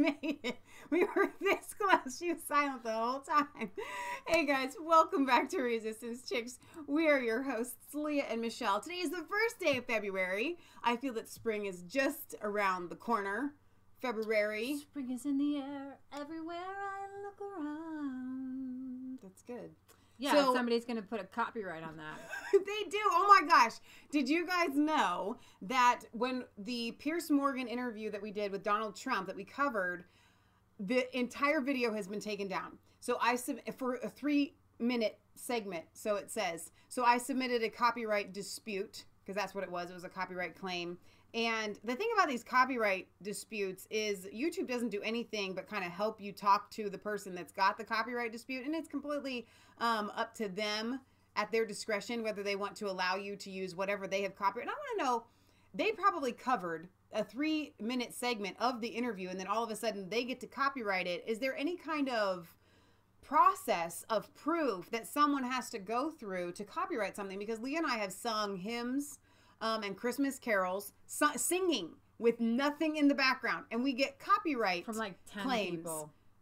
made it. We were this close. She was silent the whole time. Hey guys, welcome back to Resistance Chicks. We are your hosts, Leah and Michelle. Today is the first day of February. I feel that spring is just around the corner. February. Spring is in the air everywhere I look around. That's good. Yeah, so, somebody's going to put a copyright on that. They do. Oh my gosh. Did you guys know that when the Piers Morgan interview that we did with Donald Trump that we covered, the entire video has been taken down. So for a 3-minute segment. So it says, so I submitted a copyright dispute because that's what it was. It was a copyright claim. And the thing about these copyright disputes is YouTube doesn't do anything but kind of help you talk to the person that's got the copyright dispute. And it's completely up to them at their discretion whether they want to allow you to use whatever they have copyrighted. And I want to know, they probably covered a 3-minute segment of the interview and then all of a sudden they get to copyright it. Is there any kind of process of proof that someone has to go through to copyright something? Because Leah and I have sung hymns and Christmas carols, singing with nothing in the background, and we get copyright from like 10 claims.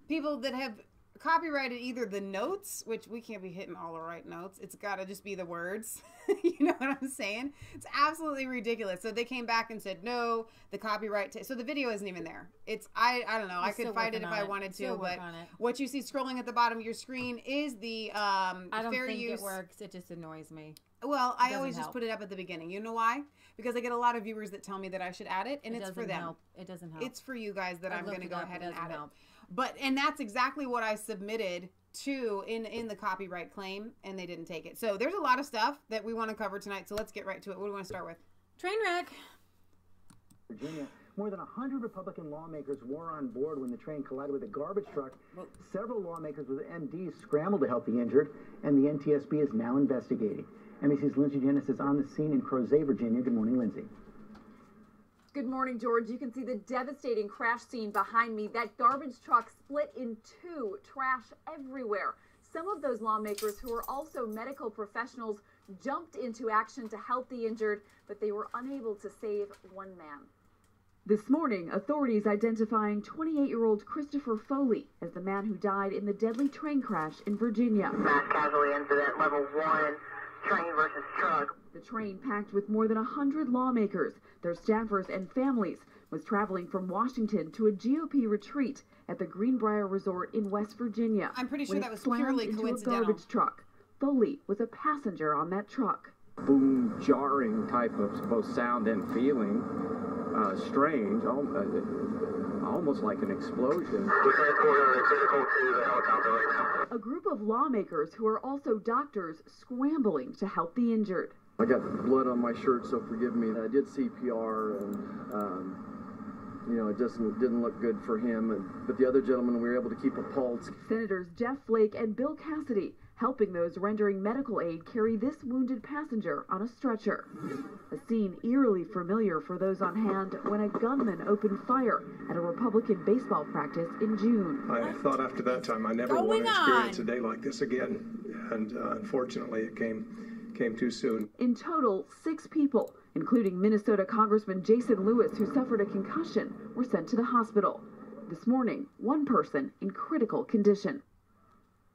People that have copyrighted either the notes, which we can't be hitting all the right notes. It's got to just be the words. You know what I'm saying? It's absolutely ridiculous. So they came back and said, no, the copyright. So the video isn't even there. It's, I don't know. I could fight it if I wanted to, but what you see scrolling at the bottom of your screen is the I don't think it works. It just annoys me. Well, I always just put it up at the beginning. You know why? Because I get a lot of viewers that tell me that I should add it, and it's for them. It doesn't help. It's for you guys that I'm going to go ahead and add it. But, and that's exactly what I submitted to in the copyright claim, and they didn't take it. So there's a lot of stuff that we want to cover tonight, so let's get right to it. What do we want to start with? Train wreck. Virginia. More than 100 Republican lawmakers were on board when the train collided with a garbage truck. Several lawmakers with MDs scrambled to help the injured, and the NTSB is now investigating. NBC's Lindsay Dennis is on the scene in Crozet, Virginia. Good morning, Lindsay. Good morning, George. You can see the devastating crash scene behind me. That garbage truck split in two, trash everywhere. Some of those lawmakers, who are also medical professionals, jumped into action to help the injured, but they were unable to save one man. This morning, authorities identifying 28-year-old Christopher Foley as the man who died in the deadly train crash in Virginia. Mass casualty incident, level 1, train versus truck. The train, packed with more than 100 lawmakers, their staffers and families, was traveling from Washington to a GOP retreat at the Greenbrier Resort in West Virginia. I'm pretty sure that was purely coincidental. A garbage truck. Foley was a passenger on that truck. Boom, jarring type of both sound and feeling. Strange, almost like an explosion. We transported a critical to the helicopter right now. A group of lawmakers who are also doctors scrambling to help the injured. I got blood on my shirt, so forgive me. I did CPR, and you know, it just didn't look good for him. But the other gentleman, we were able to keep a pulse. Senators Jeff Flake and Bill Cassidy helping those rendering medical aid carry this wounded passenger on a stretcher. A scene eerily familiar for those on hand when a gunman opened fire at a Republican baseball practice in June. I thought after that time I never want to experience a day like this again, and unfortunately it came too soon. In total, 6 people, including Minnesota Congressman Jason Lewis, who suffered a concussion, were sent to the hospital. This morning, 1 person in critical condition.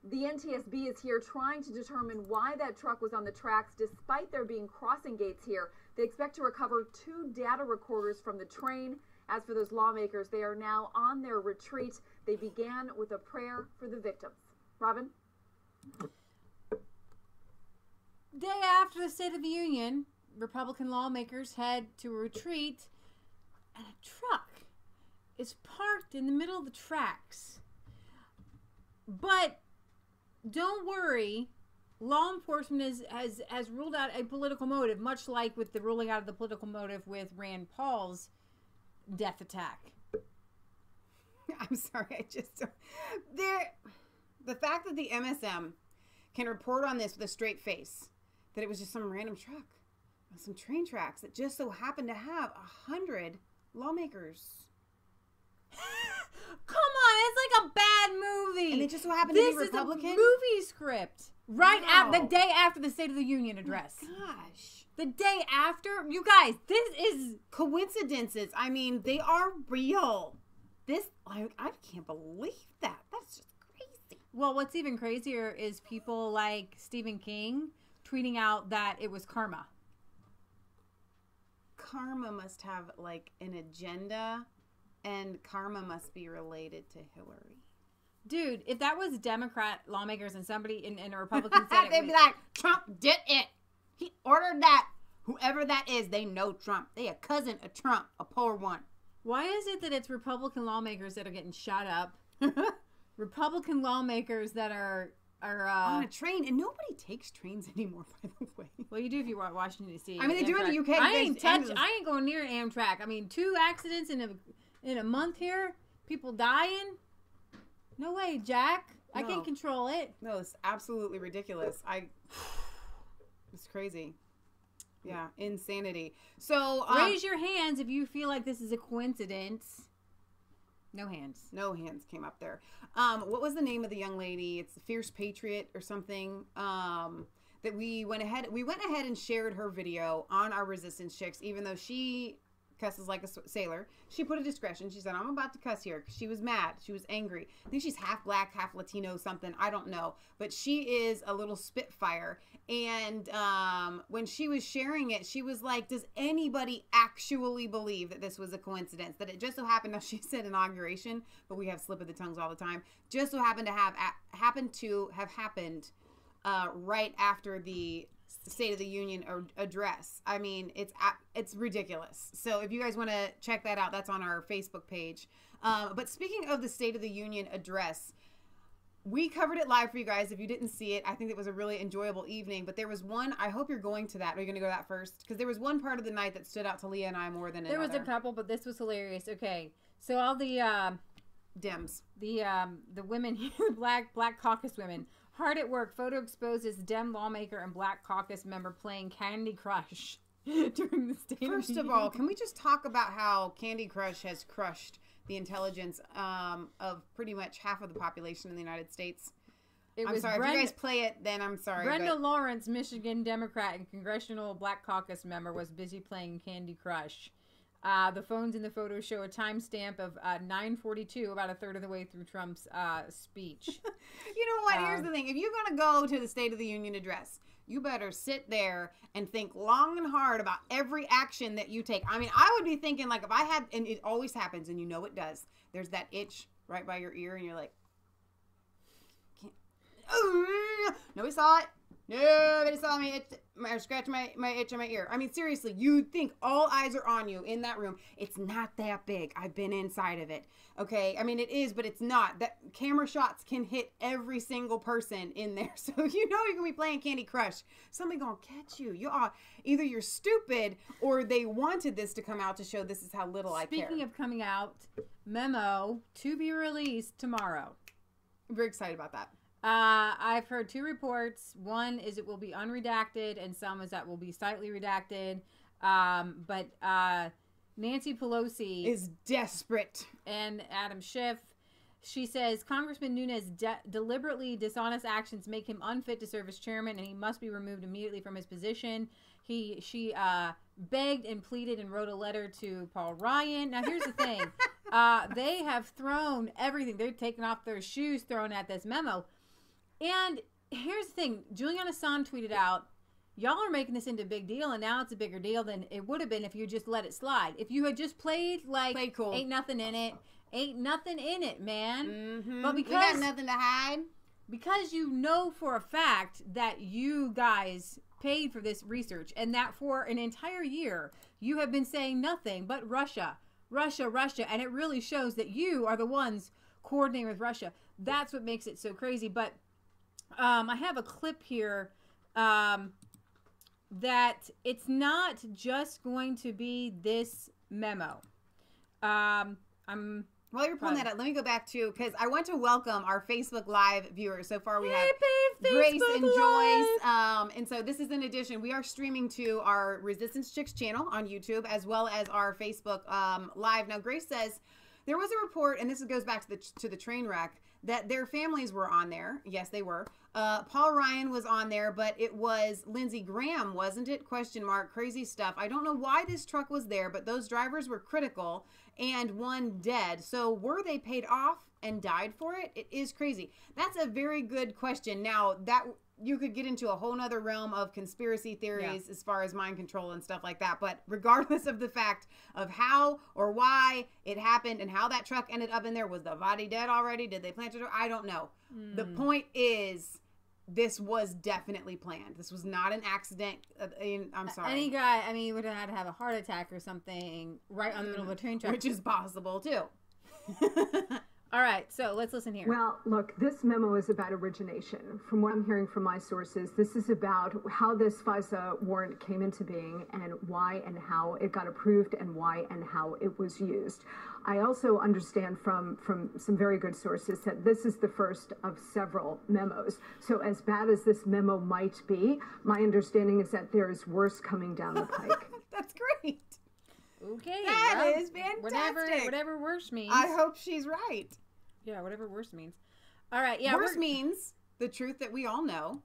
The NTSB is here trying to determine why that truck was on the tracks despite there being crossing gates here. They expect to recover 2 data recorders from the train. As for those lawmakers, they are now on their retreat. They began with a prayer for the victims. Robin? Day after the State of the Union, Republican lawmakers head to a retreat, and a truck is parked in the middle of the tracks. But don't worry, law enforcement has ruled out a political motive, much like with the ruling out of the political motive with Rand Paul's death attack. I'm sorry, the fact that the MSM can report on this with a straight face, that it was just some random truck on some train tracks that just so happened to have 100 lawmakers. Come on, it's like a bad movie. And it just so happened to be Republican? This is a movie script. Right after the day after the State of the Union address. Oh my gosh. The day after? You guys, this is coincidences. I mean, they are real. this, like, I can't believe that. That's just crazy. Well, what's even crazier is people like Stephen King tweeting out that it was karma. Karma must have, like, an agenda, and karma must be related to Hillary. Dude, if that was Democrat lawmakers and somebody in a Republican Senate... They'd be like, Trump did it. He ordered that. Whoever that is, they know Trump. They a cousin of Trump, a poor one. Why is it that it's Republican lawmakers that are getting shot up? Republican lawmakers that are on a train, and nobody takes trains anymore, by the way. Well, you do if you want Washington D.C. I mean, they do in the UK. I ain't going near Amtrak. I mean, 2 accidents in a month here. People dying. No way, Jack. No. I can't control it. No, it's absolutely ridiculous. It's crazy. Yeah, insanity. So raise your hands if you feel like this is a coincidence. No hands. No hands came up there. What was the name of the young lady? It's Fierce Patriot or something. That we went ahead and shared her video on our Resistance Chicks, even though she cusses like a sailor. She put a discretion. She said, I'm about to cuss here, because she was mad. She was angry. I think she's half black, half Latino, something. I don't know. But she is a little spitfire. And when she was sharing it, she was like, does anybody actually believe that this was a coincidence? That it just so happened, now she said inauguration, but we have slip of the tongues all the time, just so happened to have happened right after the State of the Union address. I mean, it's ridiculous. So if you guys want to check that out, that's on our Facebook page. But speaking of the State of the Union address, we covered it live for you guys. If you didn't see it, I think it was a really enjoyable evening. But there was one, I hope you're going to that. Are you going to go to that first? Because there was one part of the night that stood out to Leah and I more than another. There was a couple, but this was hilarious. Okay, so all the Dems, the women, black caucus women, hard at work. Photo exposes Dem lawmaker and Black Caucus member playing Candy Crush during the State First of of all, can we just talk about how Candy Crush has crushed the intelligence of pretty much half of the population in the United States? I'm sorry. If you guys play it, then I'm sorry. Brenda Lawrence, Michigan Democrat and congressional Black Caucus member, was busy playing Candy Crush. The phones in the photo show a timestamp of 9:42, about a third of the way through Trump's speech. You know what? Here's the thing. If you're going to go to the State of the Union address, you better sit there and think long and hard about every action that you take. I mean, I would be thinking, like, if I had, and it always happens, and you know it does, there's that itch right by your ear, and you're like, nobody saw it. Nobody saw me scratch my itch in my ear. I mean, seriously, you'd think all eyes are on you in that room. It's not that big. I've been inside of it. Okay? I mean, it is, but it's not. That camera shots can hit every single person in there. So you know you're going to be playing Candy Crush. Somebody going to catch you. You are either you're stupid or they wanted this to come out to show this is how little I care. Speaking of coming out, memo to be released tomorrow. I'm very excited about that. I've heard 2 reports. One is it will be unredacted, and some is that will be slightly redacted. But Nancy Pelosi is desperate. And Adam Schiff, she says Congressman Nunes' deliberately dishonest actions make him unfit to serve as chairman, and he must be removed immediately from his position. She begged and pleaded and wrote a letter to Paul Ryan. Now, here's the thing. They have thrown everything. They're taking off their shoes, throwing at this memo. And here's the thing. Julian Assange tweeted out, y'all are making this into a big deal, and now it's a bigger deal than it would have been if you just let it slide. If you had just played cool. Ain't nothing in it. Ain't nothing in it, man. Mm-hmm. But because we got nothing to hide. Because you know for a fact that you guys paid for this research, and that for an entire year you have been saying nothing but Russia, Russia, Russia, and it really shows that you are the ones coordinating with Russia. That's what makes it so crazy. But I have a clip here that it's not just going to be this memo. While you're pulling that up, let me go back to, because I want to welcome our Facebook Live viewers. So far we have Grace and Joyce. And so this is in addition. We are streaming to our Resistance Chicks channel on YouTube as well as our Facebook Live. Now, Grace says, there was a report, and this goes back to the train wreck, that their families were on there. Yes, they were. Paul Ryan was on there, but it was Lindsey Graham, wasn't it? Question mark. Crazy stuff. I don't know why this truck was there, but those drivers were critical and one dead. So were they paid off and died for it? It is crazy. That's a very good question. Now, that you could get into a whole nother realm of conspiracy theories as far as mind control and stuff like that. But regardless of the fact of how or why it happened and how that truck ended up in there, was the body dead already? Did they plant it? I don't know. The point is, this was definitely planned. This was not an accident. I'm sorry. Any guy, I mean, would have had to have a heart attack or something right on the middle of a train track. Which is possible, too. All right, so let's listen here. Well, look, this memo is about origination. From what I'm hearing from my sources, this is about how this FISA warrant came into being and why and how it got approved and why and how it was used. I also understand from some very good sources that this is the first of several memos. So as bad as this memo might be, my understanding is that there is worse coming down the pike. That's great. Okay. That is fantastic. Whatever worse means. I hope she's right. Yeah, whatever worse means. All right, yeah. Worse means the truth that we all know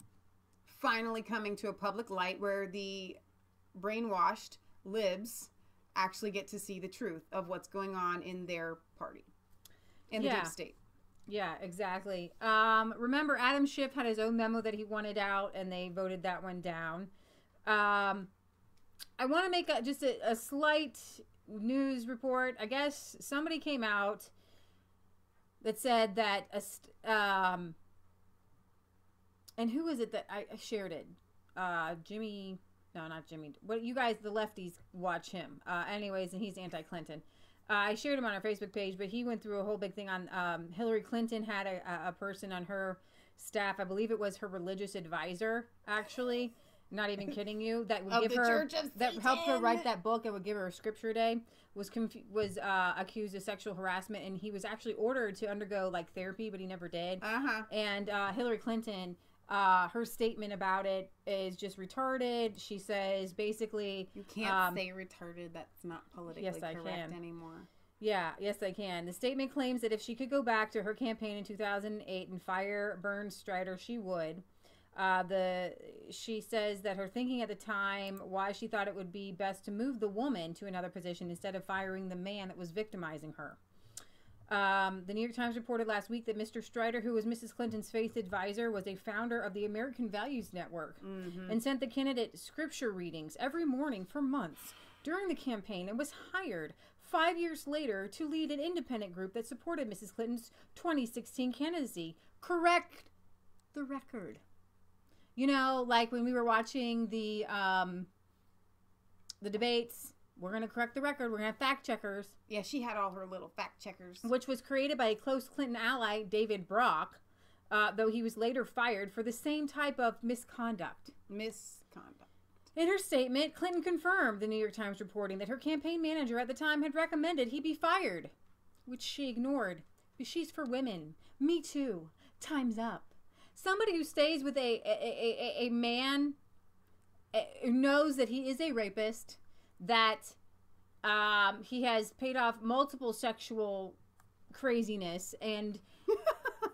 finally coming to a public light where the brainwashed libs actually get to see the truth of what's going on in their party, in the deep state. Yeah, exactly. Remember, Adam Schiff had his own memo that he wanted out, and they voted that one down. I want to make just a slight news report. I guess somebody came out that said that, and who is it that I shared it? Jimmy, no, not Jimmy. What you guys, the lefties, watch him. Anyways, and he's anti-Clinton. I shared him on our Facebook page, but he went through a whole big thing on Hillary Clinton had a person on her staff. I believe it was her religious advisor, actually. Not even kidding you. That would give her that helped her write that book and would give her a scripture day. Was accused of sexual harassment, and he was actually ordered to undergo like therapy, but he never did. And Hillary Clinton, her statement about it is just retarded. She says basically you can't say retarded. That's not politically correct anymore. Yeah, yes, I can. The statement claims that if she could go back to her campaign in 2008 and fire Bernie Strider, she would. She says that her thinking at the time why she thought it would be best to move the woman to another position instead of firing the man that was victimizing her. The New York Times reported last week that Mr. Strider, who was Mrs. Clinton's faith advisor, was a founder of the American Values Network and sent the candidate scripture readings every morning for months during the campaign and was hired 5 years later to lead an independent group that supported Mrs. Clinton's 2016 candidacy. Correct the record. You know, like when we were watching the debates, we're going to correct the record. We're going to have fact checkers. Yeah, she had all her little fact checkers. Which was created by a close Clinton ally, David Brock, though he was later fired for the same type of misconduct. In her statement, Clinton confirmed, the New York Times reporting, that her campaign manager at the time had recommended he be fired, which she ignored. She's for women. Me too. Time's up. Somebody who stays with a man who knows that he is a rapist, that he has paid off multiple sexual craziness, and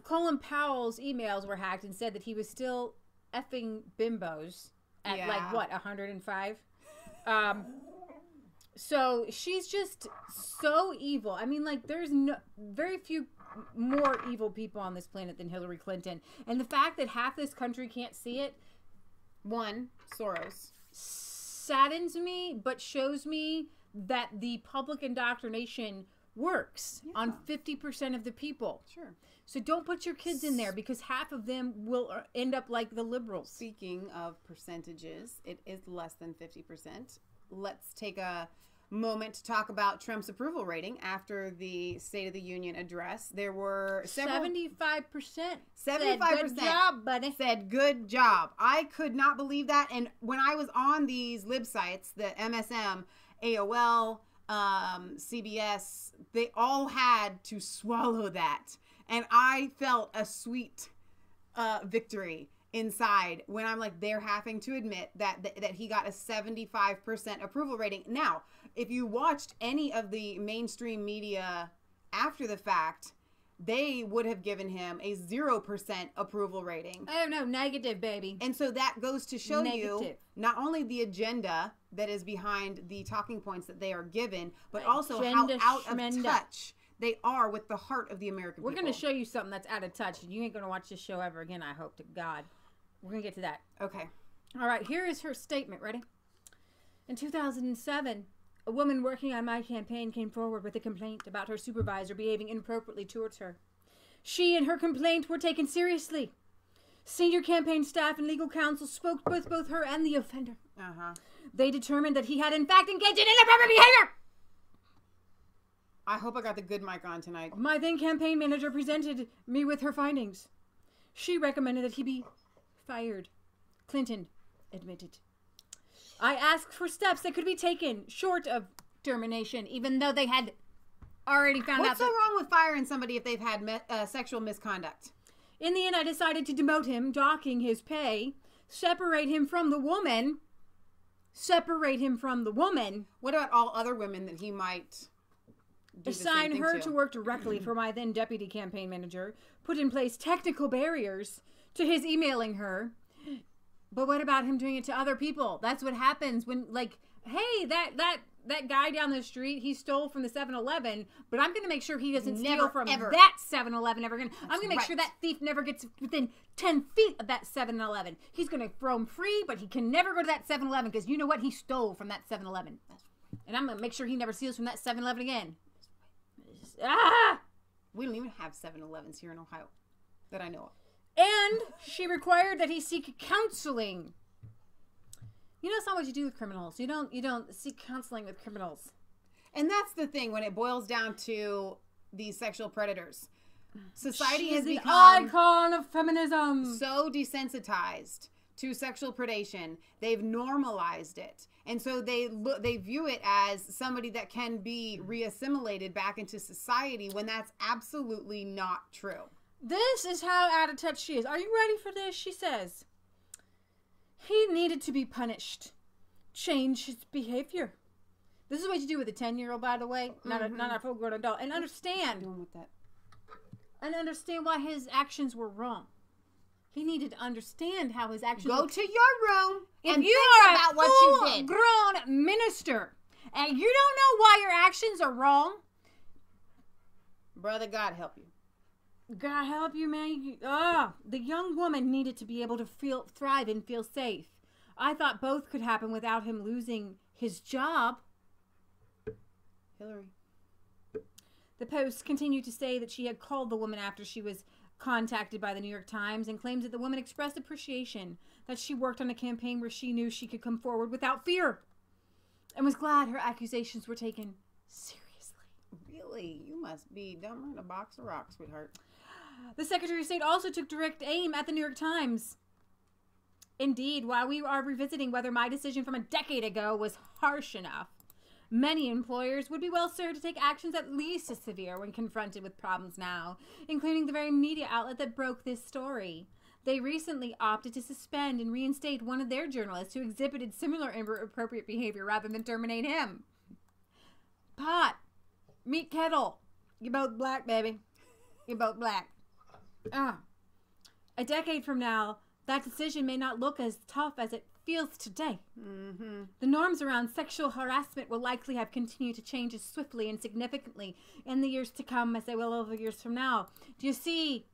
Colin Powell's emails were hacked and said that he was still effing bimbos at like what, 105? So she's just so evil. I mean, like, there's very few more evil people on this planet than Hillary Clinton. And the fact that half this country can't see it, one, Soros, saddens me, but shows me that the public indoctrination works on 50% of the people. Sure. So don't put your kids in there, because half of them will end up like the liberals. Speaking of percentages, it is less than 50%. Let's take a moment to talk about Trump's approval rating after the State of the Union address. There were 75%. 75%. Good job, buddy. Said good job. I could not believe that. And when I was on these lib sites, the MSM, AOL, CBS, they all had to swallow that. And I felt a sweet victory inside when I'm like, they're having to admit that he got a 75% approval rating. Now, if you watched any of the mainstream media after the fact, they would have given him a 0% approval rating. Oh, no, negative, baby. And so that goes to show you not only the agenda that is behind the talking points that they are given, but also how out of touch they are with the heart of the American people. We're going to show you something that's out of touch. You ain't going to watch this show ever again, I hope to God. We're going to get to that. Okay. All right, here is her statement. Ready? In 2007, a woman working on my campaign came forward with a complaint about her supervisor behaving inappropriately towards her. She and her complaint were taken seriously. Senior campaign staff and legal counsel spoke with both her and the offender. They determined that he had in fact engaged in inappropriate behavior. I hope I got the good mic on tonight. My then campaign manager presented me with her findings. She recommended that he be fired. Clinton admitted. I asked for steps that could be taken short of termination, even though they had already found out. What's so wrong with firing somebody if they've had sexual misconduct? In the end, I decided to demote him, docking his pay, separate him from the woman. What about all other women that he might assign her to work directly for my then deputy campaign manager, put in place technical barriers to his emailing her. But what about him doing it to other people? That's what happens when, like, hey, that guy down the street, he stole from the 7-Eleven, but I'm going to make sure he doesn't steal from that 7-Eleven ever again. I'm going to make sure that thief never gets within 10 feet of that 7-Eleven. He's going to throw him free, but he can never go to that 7-Eleven because you know what? He stole from that 7-Eleven. And I'm going to make sure he never steals from that 7-Eleven again. We don't even have 7-Elevens here in Ohio that I know of. And she required that he seek counseling. You know, it's not what you do with criminals. You don't seek counseling with criminals. And that's the thing when it boils down to these sexual predators. Society has become an icon of feminism. So desensitized to sexual predation. They've normalized it. And so they view it as somebody that can be reassimilated back into society when that's absolutely not true. This is how out of touch she is. Are you ready for this? She says, he needed to be punished. Change his behavior. This is what you do with a 10-year-old, by the way. Not a full-grown adult. And understand. Doing with that. And understand why his actions were wrong. He needed to understand how his actions Go to your room and you think are about what you did. Grown minister. And you don't know why your actions are wrong. Brother, God help you. God help you, man. The young woman needed to be able to thrive and feel safe. I thought both could happen without him losing his job. Hillary. The Post continued to say that she had called the woman after she was contacted by the New York Times and claims that the woman expressed appreciation that she worked on a campaign where she knew she could come forward without fear and was glad her accusations were taken seriously. Really? You must be dumber than a box of rocks, sweetheart. The Secretary of State also took direct aim at the New York Times. Indeed, while we are revisiting whether my decision from a decade ago was harsh enough, many employers would be well served to take actions at least as severe when confronted with problems now, including the very media outlet that broke this story. They recently opted to suspend and reinstate one of their journalists who exhibited similar inappropriate behavior rather than terminate him. Pot, meat kettle, you're both black, baby. You're both black. A decade from now, that decision may not look as tough as it feels today. Mm-hmm. The norms around sexual harassment will likely have continued to change as swiftly and significantly in the years to come as they will over years from now. Do you see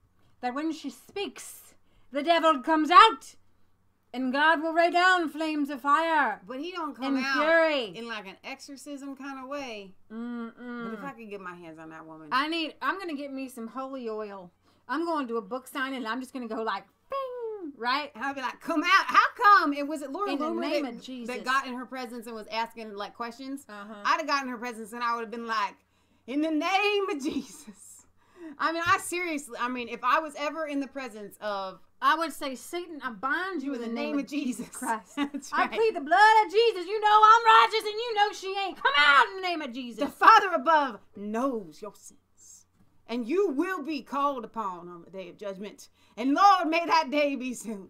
that when she speaks, the devil comes out and God will rain down flames of fire? But he don't come out fury. in like an exorcism kind of way. But if I could get my hands on that woman. I'm going to get me some holy oil. I'm going to a book signing and I'm just going to go like, bing, right? And I'd be like, come out. How come? And was it Laura Loomer that got in her presence and was asking like questions? I'd have gotten her presence and I would have been like, in the name of Jesus. I mean, if I was ever in the presence of... I would say, Satan, I bind you in the name of Jesus Christ. That's right. I plead the blood of Jesus. You know I'm righteous and you know she ain't. Come out in the name of Jesus. The Father above knows your sins. And you will be called upon on the day of judgment. And Lord, may that day be soon.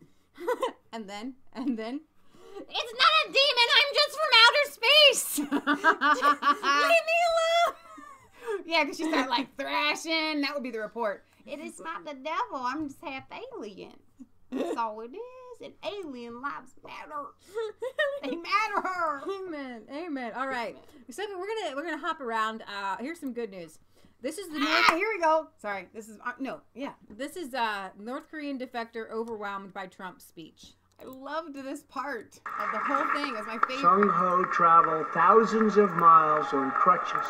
And then, it's not a demon. I'm just from outer space. Leave me alone. Yeah, because she started like thrashing. That would be the report. It is not the devil. I'm just half alien. That's all it is. And alien lives matter. They matter. Amen. Amen. All right. So we're gonna hop around. Here's some good news. This is the here we go. Sorry. This is This is North Korean defector overwhelmed by Trump's speech. I loved this part of the whole thing. It's my favorite. Sung Ho traveled thousands of miles on crutches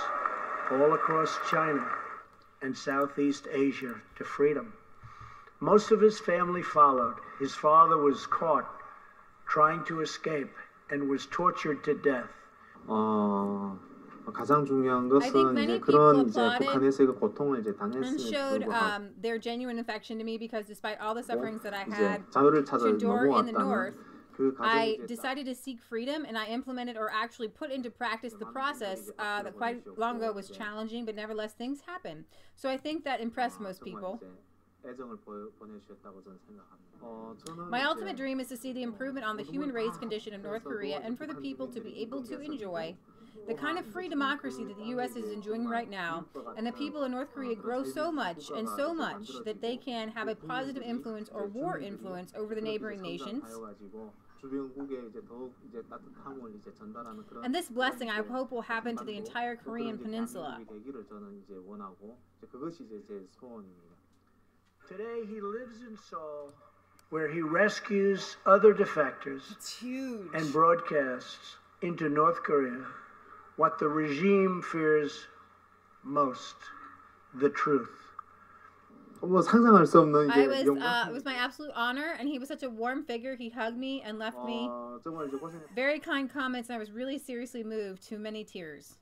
all across China and Southeast Asia to freedom. Most of his family followed. His father was caught trying to escape and was tortured to death. 가장 중요한 것은 이제 그런 이제 북한에서의 그 고통을 이제 당했음에도 불구하고 their genuine affection to me because despite all the sufferings that I 이제 had 자유를 to 찾아 endure in the 넘어왔다는 north, 그 I 가정이 decided to seek freedom and I implemented or actually put into practice the process that quite long ago was challenging, but nevertheless things happen. So I think that impressed most people. 애정을 보내주셨다고 저는 생각합니다. My ultimate dream is to see the improvement on the human race condition of North Korea and for the people to be able to enjoy the kind of free democracy that the U.S. is enjoying right now, and the people in North Korea grow so much and so much that they can have a positive influence or war influence over the neighboring nations. And this blessing, I hope, will happen to the entire Korean peninsula. Today he lives in Seoul, where he rescues other defectors and broadcasts into North Korea what the regime fears most, the truth. 상상할 수 없는 이게 it was my absolute honor, and he was such a warm figure. He hugged me and left me very kind comments, and I was really seriously moved to many tears.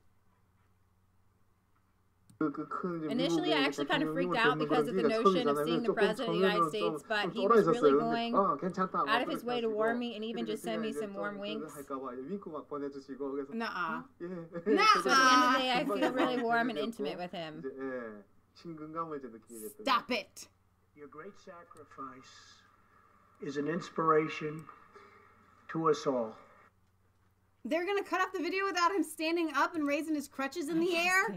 Initially, I actually kind of freaked out because of the notion of seeing the President of the United States, but he was really going out of his way to warm me and even just send me some warm winks. Nuh-uh. So at the end of the day, I feel really warm and intimate with him. Stop it. Your great sacrifice is an inspiration to us all. They're going to cut off the video without him standing up and raising his crutches in the air?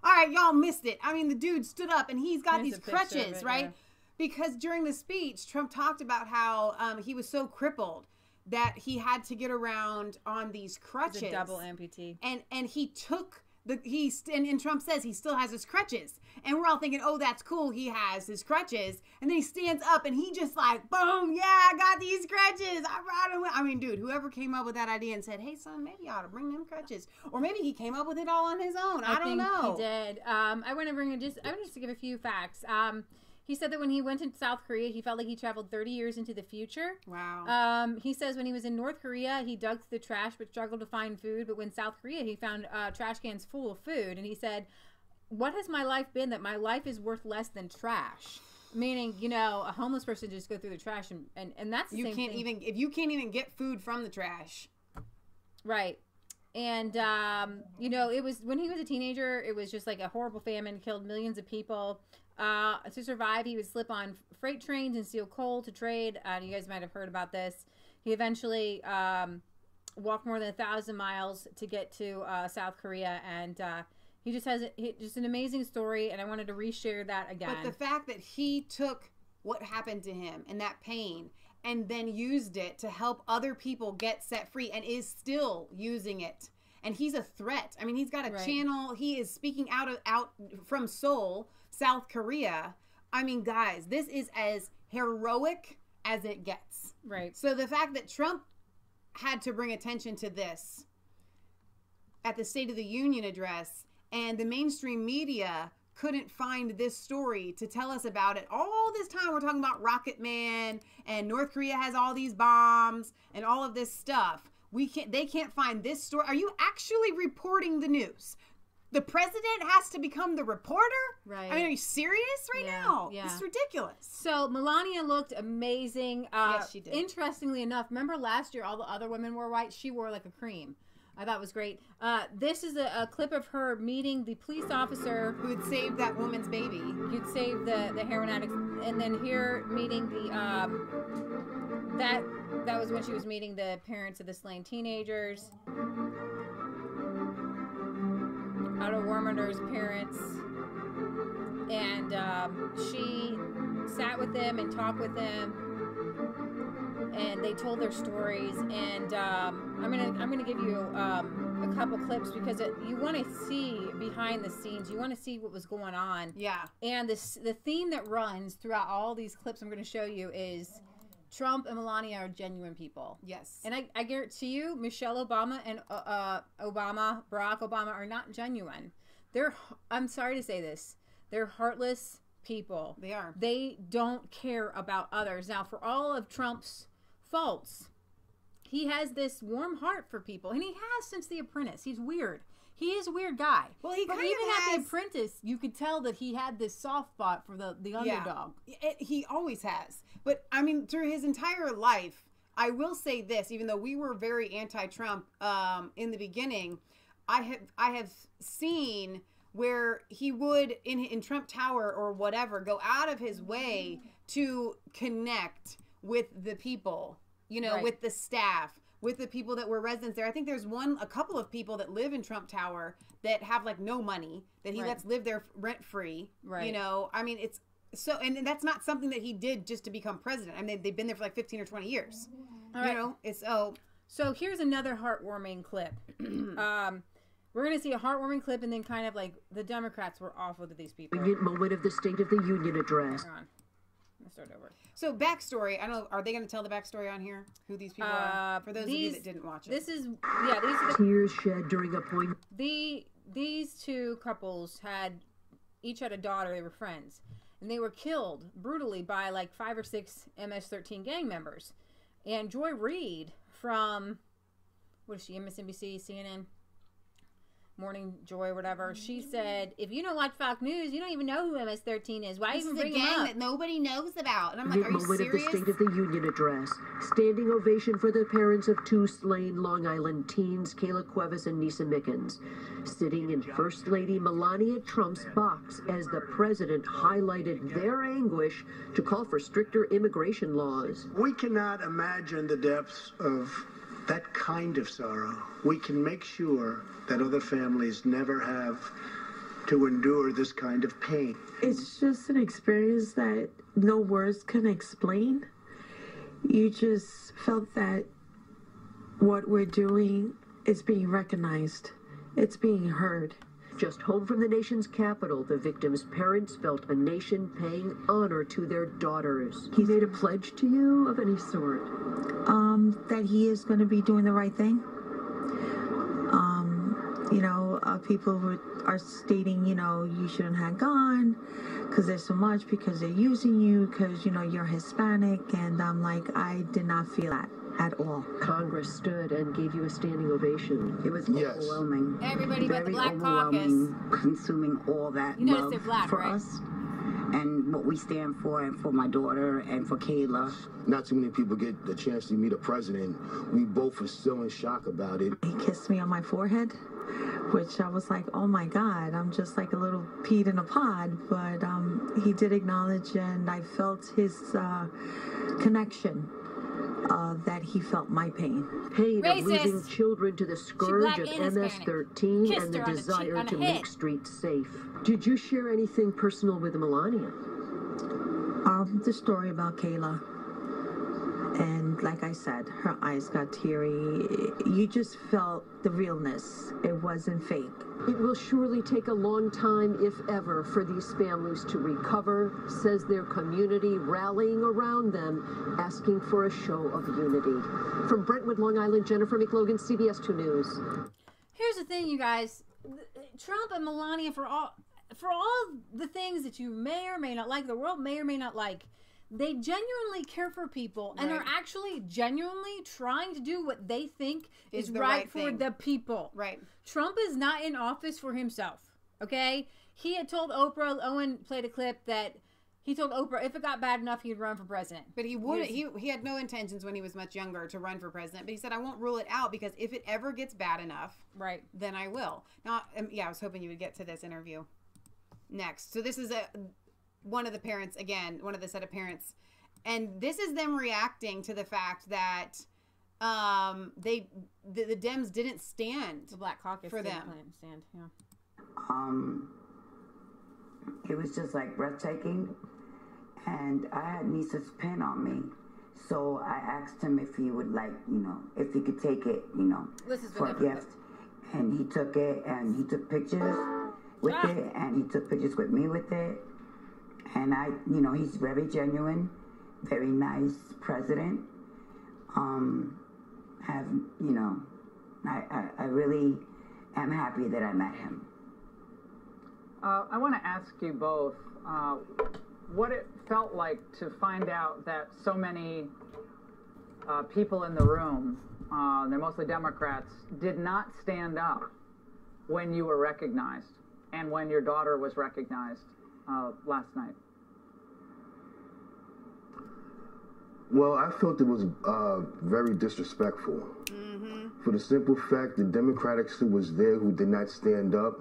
All right, y'all missed it. I mean, the dude stood up and he's got these crutches, right? Yeah. Because during the speech, Trump talked about how he was so crippled that he had to get around on these crutches. He's a double amputee. And he took and Trump says he still has his crutches. And we're all thinking, oh, that's cool. He has his crutches. And then he stands up and he just like, boom, yeah, I got these crutches. I brought them. I mean, dude, whoever came up with that idea and said, hey, son, maybe you ought to bring them crutches. Or maybe he came up with it all on his own. I don't know. He did. I want to just to give a few facts. He said that when he went to South Korea, he felt like he traveled 30 years into the future. Wow. He says when he was in North Korea, he dug through the trash but struggled to find food. But when South Korea, he found trash cans full of food. And he said, what has my life been that my life is worth less than trash? Meaning, you know, a homeless person just go through the trash and that's the same thing. If you can't even get food from the trash. Right. And, you know, it was when he was a teenager, it was just like a horrible famine, killed millions of people. To survive, he would slip on freight trains and steal coal to trade. You guys might have heard about this. He eventually walked more than 1,000 miles to get to South Korea, and he just has just an amazing story, and I wanted to reshare that again. But the fact that he took what happened to him and that pain and then used it to help other people get set free and is still using it. And he's a threat. I mean, he's got a channel. He is speaking out from Seoul, South Korea. I mean, guys, this is as heroic as it gets. Right. So the fact that Trump had to bring attention to this at the State of the Union address and the mainstream media couldn't find this story to tell us about it. All this time we're talking about Rocket Man and North Korea has all these bombs and all of this stuff. They can't find this story. Are you actually reporting the news? The president has to become the reporter? Right. I mean, are you serious now? Yeah. This is ridiculous. So Melania looked amazing. Yes, she did. Interestingly enough, remember last year all the other women wore white? She wore like a cream. I thought it was great. This is a clip of her meeting the police officer who had saved that woman's baby. Who'd saved the heroin addict. And then here meeting the that was when she was meeting the parents of the slain teenagers. Warmonder's parents, and she sat with them and talked with them, and they told their stories. And I'm gonna give you a couple clips because you want to see behind the scenes. You want to see what was going on. Yeah. And the theme that runs throughout all these clips I'm going to show you is Trump and Melania are genuine people. Yes. And I guarantee you, Michelle Obama and Barack Obama are not genuine. I'm sorry to say this, they're heartless people. They are. They don't care about others. Now, for all of Trump's faults, he has this warm heart for people, and he has since The Apprentice. He's weird. He is a weird guy. Well, he kind even of has... at The Apprentice, you could tell that he had this soft spot for the underdog. He always has. But I mean, through his entire life, I will say this: even though we were very anti-Trump in the beginning, I have seen where he would in Trump Tower or whatever go out of his way to connect with the people. You know, right. with the staff, with the people that were residents there. I think there's a couple of people that live in Trump Tower that have like no money that he right. lets live there rent free. Right. You know, I mean, it's so, and that's not something that he did just to become president. I mean, they've been there for like 15 or 20 years. All right. You know, it's So here's another heartwarming clip. We're going to see a heartwarming clip, and then kind of like the Democrats were awful to these people. Moment of the State of the Union address. Hang on. Let's start over. So backstory, I don't know, are they going to tell the backstory on here? Who these people are? For those of you that didn't watch it. These are the tears shed during a point. These two couples each had a daughter. They were friends, and they were killed brutally by like 5 or 6 MS-13 gang members. And Joy Reid from, what is she, MSNBC, CNN? Morning Joy, whatever. She said, if you don't watch Fox News, you don't even know who MS-13 is. Why even bring them up? This is a gang that nobody knows about. And I'm like, are you serious? Of the State of the Union address. Standing ovation for the parents of 2 slain Long Island teens, Kayla Cuevas and Nisa Mickens. Sitting in First Lady Melania Trump's box as the president highlighted their anguish to call for stricter immigration laws. We cannot imagine the depths of that kind of sorrow. We can make sure that other families never have to endure this kind of pain. It's just an experience that no words can explain. You just felt that what we're doing is being recognized. It's being heard. Just home from the nation's capital, the victims' parents felt a nation paying honor to their daughters. He made a pledge to you of any sort? That he is going to be doing the right thing. People are stating, you shouldn't have gone because there's so much, because they're using you, because, you're Hispanic. And I'm like, I did not feel that at all. Congress stood and gave you a standing ovation. It was overwhelming. Everybody but the Black Caucus. Caucus. Consuming all that love they're black, for right? us. And what we stand for, and for my daughter, and for Kayla. Not too many people get the chance to meet a president. We both were still in shock about it. He kissed me on my forehead, which I was like, oh my God, I'm just like a little peed in a pod. But he did acknowledge, and I felt his connection. That he felt my pain. Pain of losing children to the scourge of MS-13 and the desire to make streets safe. Did you share anything personal with Melania? The story about Kayla. And like I said, her eyes got teary. You just felt the realness. It wasn't fake. It will surely take a long time, if ever, for these families to recover, says their community, rallying around them, asking for a show of unity. From Brentwood, Long Island, Jennifer McLogan, CBS 2 News. Here's the thing, you guys. Trump and Melania, for all the things that you may or may not like, the world may or may not like, they genuinely care for people and are actually genuinely trying to do what they think is right for the people. Right. Trump is not in office for himself, okay? He had told Oprah, Owen played a clip that he told Oprah if it got bad enough, he'd run for president. But he wouldn't. He had no intentions when he was much younger to run for president. But he said, I won't rule it out because if it ever gets bad enough, then I will. Now, I was hoping you would get to this interview next. So this is one of the parents, again, one of the set of parents. And this is them reacting to the fact that the Dems didn't stand the Black Caucus for them. Stand, yeah. It was just like breathtaking. And I had Nisa's pen on me. So I asked him if he would like, if he could take it, for a gift. And he took it, and he took pictures with it, and he took pictures with me with it. And he's very genuine, very nice president. I really am happy that I met him. I want to ask you both what it felt like to find out that so many people in the room, they're mostly Democrats, did not stand up when you were recognized and when your daughter was recognized last night. Well, I felt it was very disrespectful. For the simple fact the Democrats who was there who did not stand up,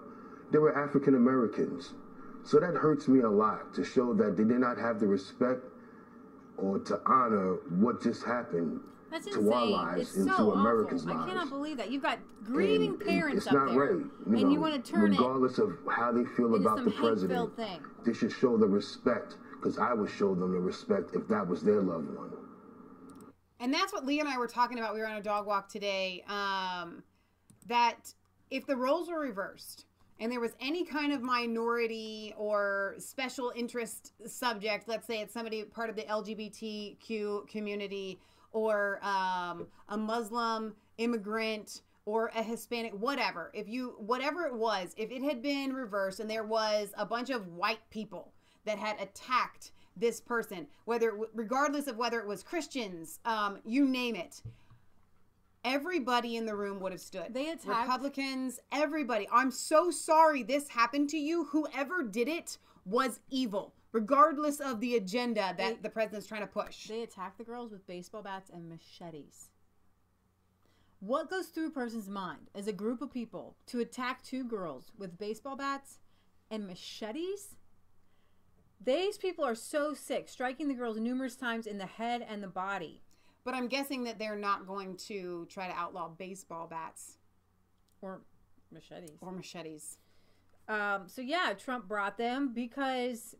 they were African Americans. So that hurts me a lot to show that they did not have the respect or to honor what just happened to our lives and to America's lives. I cannot believe that. You've got grieving parents up there. It's not right. And you want to turn regardless of how they feel about the president, they should show the respect, because I would show them the respect if that was their loved one. And that's what Leah and I were talking about. We were on a dog walk today. That if the roles were reversed and there was any kind of minority or special interest subject, let's say it's somebody part of the LGBTQ community or a Muslim immigrant or a Hispanic, whatever. Whatever it was, if it had been reversed and there was a bunch of white people that had attacked this person, regardless of whether it was Christians, you name it, everybody in the room would have stood. They attacked Republicans, everybody. I'm so sorry this happened to you. Whoever did it was evil, regardless of the agenda that the president's trying to push. They attacked the girls with baseball bats and machetes. What goes through a person's mind as a group of people to attack two girls with baseball bats and machetes? These people are so sick, striking the girls numerous times in the head and the body. But I'm guessing that they're not going to try to outlaw baseball bats. Or machetes. So yeah, Trump brought them because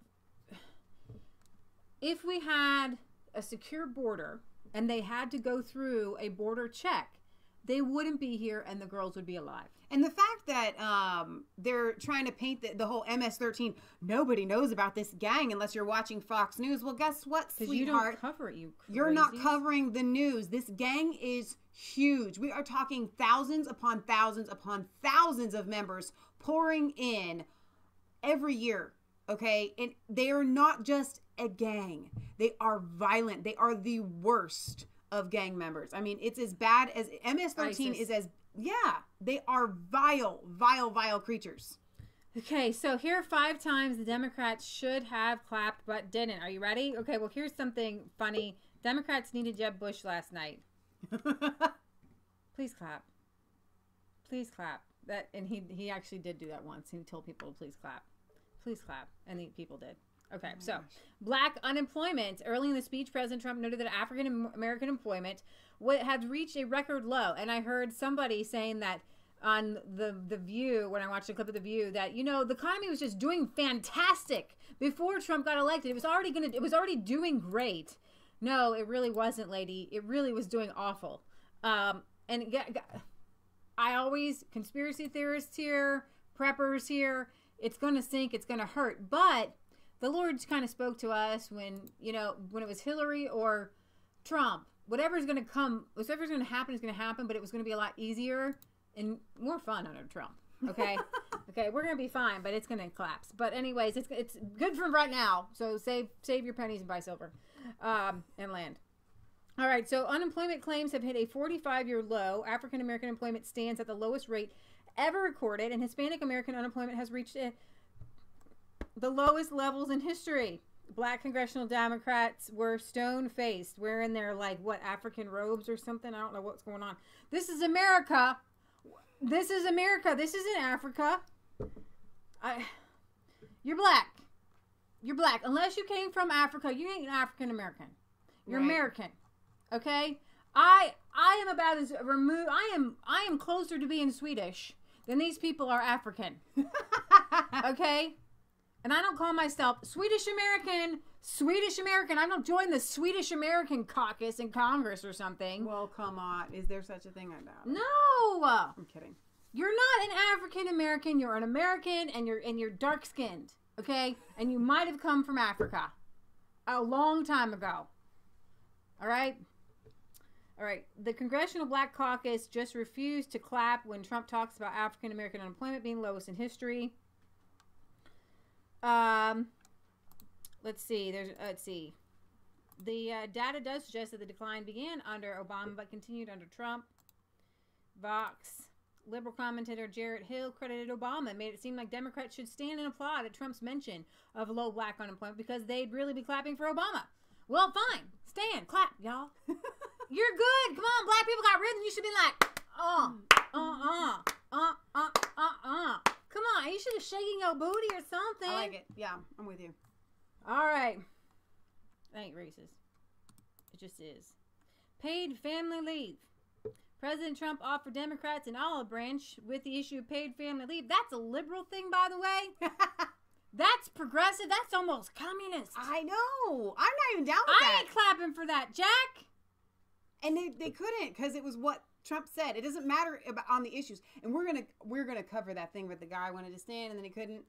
if we had a secure border and they had to go through a border check, they wouldn't be here and the girls would be alive. And the fact that they're trying to paint the whole MS-13, nobody knows about this gang unless you're watching Fox News. Well, guess what, sweetheart? You don't cover it, you crazies. You're not covering the news. This gang is huge. We are talking thousands upon thousands upon thousands of members pouring in every year, okay? And they are not just a gang. They are violent. They are the worst of gang members. I mean, it's as bad as MS-13 is as... Yeah, they are vile, vile, vile creatures. Okay, so here are 5 times the Democrats should have clapped but didn't. Are you ready? Okay, well, here's something funny. Democrats needed Jeb Bush last night. Please clap. Please clap. And he actually did do that once. He told people to please clap. Please clap. And the people did. Okay, so black unemployment. Early in the speech, President Trump noted that African American employment had reached a record low. And I heard somebody saying that on the View, when I watched a clip of the View, that the economy was just doing fantastic before Trump got elected. It was already doing great. No, it really wasn't, lady. It really was doing awful. Conspiracy theorists here, preppers here. It's going to sink. It's going to hurt, but the Lord kind of spoke to us when it was Hillary or Trump. Whatever's going to happen is going to happen, but it was going to be a lot easier and more fun under Trump. Okay? Okay, we're going to be fine, but it's going to collapse. But anyways, it's good for right now, so save your pennies and buy silver and land. All right, so unemployment claims have hit a 45-year low. African American employment stands at the lowest rate ever recorded, and Hispanic American unemployment has reached the lowest levels in history. Black congressional Democrats were stone-faced, wearing their, African robes or something. I don't know what's going on. This is America. This is America. This isn't Africa. You're black. You're black. Unless you came from Africa, you ain't African American. You're right. American. Okay? I am about as removed. I am closer to being Swedish than these people are African. Okay? And I don't call myself Swedish American. I don't join the Swedish American caucus in Congress or something. Well, come on. Is there such a thing? I doubt it. No. I'm kidding. You're not an African American. You're an American, and you're dark skinned. Okay, and you might have come from Africa a long time ago. All right. The Congressional Black Caucus just refused to clap when Trump talks about African American unemployment being lowest in history. Let's see. The data does suggest that the decline began under Obama but continued under Trump. Vox liberal commentator Jarrett Hill credited Obama and made it seem like Democrats should stand and applaud at Trump's mention of low black unemployment because they'd really be clapping for Obama. Well, fine. Stand. Clap, y'all. You're good. Come on. Black people got rhythm. You should be like, Come on. You should have shaking your booty or something. I like it. Yeah, I'm with you. All right. That ain't racist. It just is. Paid family leave. President Trump offered Democrats an olive branch with the issue of paid family leave. That's a liberal thing, by the way. That's progressive. That's almost communist. I know. I'm not even down with that. I ain't clapping for that, Jack. And they couldn't because it was what Trump said. It doesn't matter about on the issues. And we're gonna cover that thing with the guy wanted to stand and then he couldn't.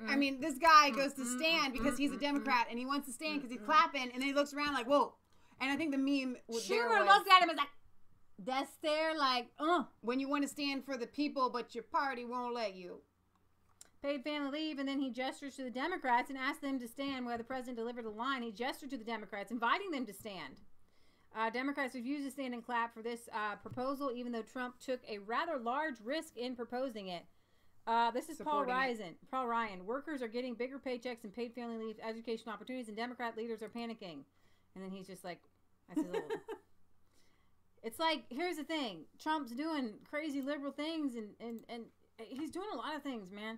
I mean, this guy goes to stand because he's a Democrat and he wants to stand because he's clapping and then he looks around like, whoa. And I think the meme Schumer looked at him and was like, that's there, like, when you want to stand for the people, but your party won't let you. Paid family leave, and then he gestures to the Democrats and asked them to stand where the president delivered the line. He gestured to the Democrats, inviting them to stand. Democrats refused to stand and clap for this proposal, even though Trump took a rather large risk in proposing it. This is Paul Ryan. Workers are getting bigger paychecks and paid family leave, education opportunities, and Democrat leaders are panicking. And then he's just like, that's his little... It's like, here's the thing. Trump's doing crazy liberal things, and he's doing a lot of things, man.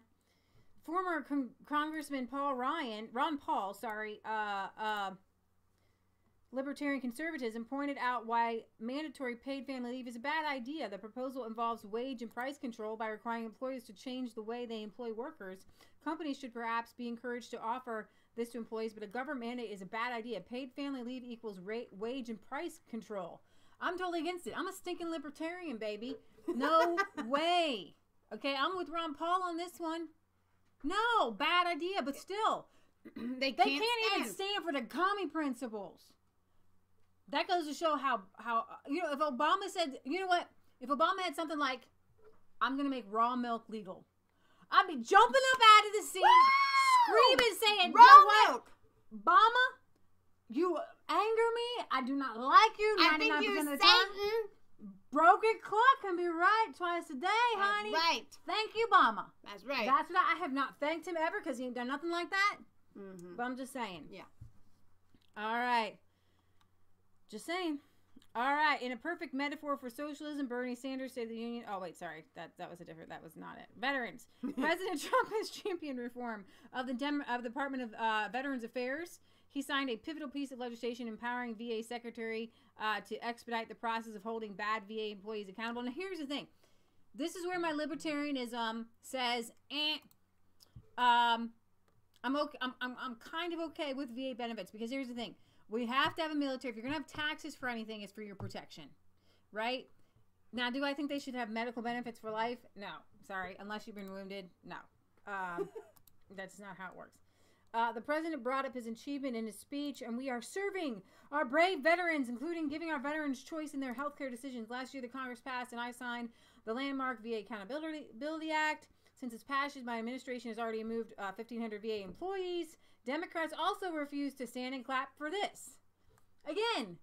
Former Congressman Ron Paul, libertarian conservatism, pointed out why mandatory paid family leave is a bad idea. The proposal involves wage and price control by requiring employers to change the way they employ workers. Companies should perhaps be encouraged to offer this to employees, but a government mandate is a bad idea. Paid family leave equals wage and price control. I'm totally against it. I'm a stinking libertarian, baby. No way. Okay, I'm with Ron Paul on this one. No, bad idea, but still, they can't even stand for the commie principles. That goes to show how if Obama said, you know what? If Obama had something like, I'm going to make raw milk legal, I'd be jumping up out of the seat, screaming, saying, raw milk. Obama, you anger me. I do not like you. 99% of the time. Broken clock can be right twice a day, honey. That's right. Thank you, Obama. That's right. That's what I have not thanked him ever because he ain't done nothing like that. But I'm just saying. Yeah. All right. Just saying. All right. In a perfect metaphor for socialism, Bernie Sanders, State of the Union. Oh, wait, sorry. That was not it. Veterans. President Trump has championed reform of the Department of Veterans Affairs. He signed a pivotal piece of legislation empowering VA Secretary to expedite the process of holding bad VA employees accountable. Now, here's the thing. This is where my libertarianism says, I'm kind of okay with VA benefits because here's the thing. We have to have a military. If you're going to have taxes for anything, it's for your protection, right? Now, do I think they should have medical benefits for life? No. Sorry. Unless you've been wounded. No. That's not how it works. The president brought up his achievement in his speech, and we are serving our brave veterans, including giving our veterans choice in their health care decisions. Last year, the Congress passed, and I signed the landmark VA Accountability Act. Since its passage, my administration has already moved 1,500 VA employees. Democrats also refused to stand and clap for this. Again,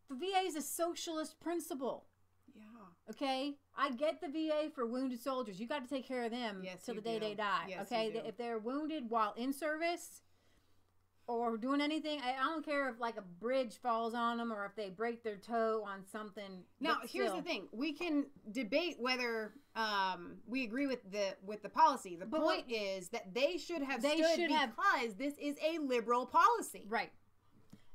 the VA is a socialist principle. Yeah. Okay? I get the VA for wounded soldiers. You got to take care of them till the day they die. Yes, okay? If they're wounded while in service or doing anything, I don't care if like a bridge falls on them or if they break their toe on something. Now, here's the thing. We can debate whether we agree with the policy. The point is that they should have stood because this is a liberal policy. Right.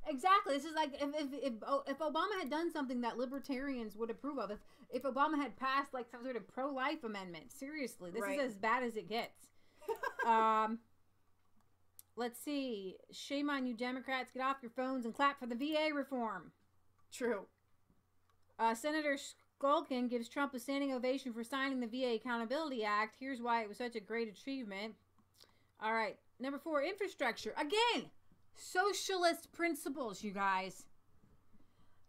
Exactly. This is like if Obama had done something that libertarians would approve of. If Obama had passed like some sort of pro-life amendment. Seriously, this is as bad as it gets. Let's see. Shame on you, Democrats. Get off your phones and clap for the VA reform. True. Senator Skulkin gives Trump a standing ovation for signing the VA Accountability Act. Here's why it was such a great achievement. All right. Number 4, infrastructure. Again, socialist principles, you guys.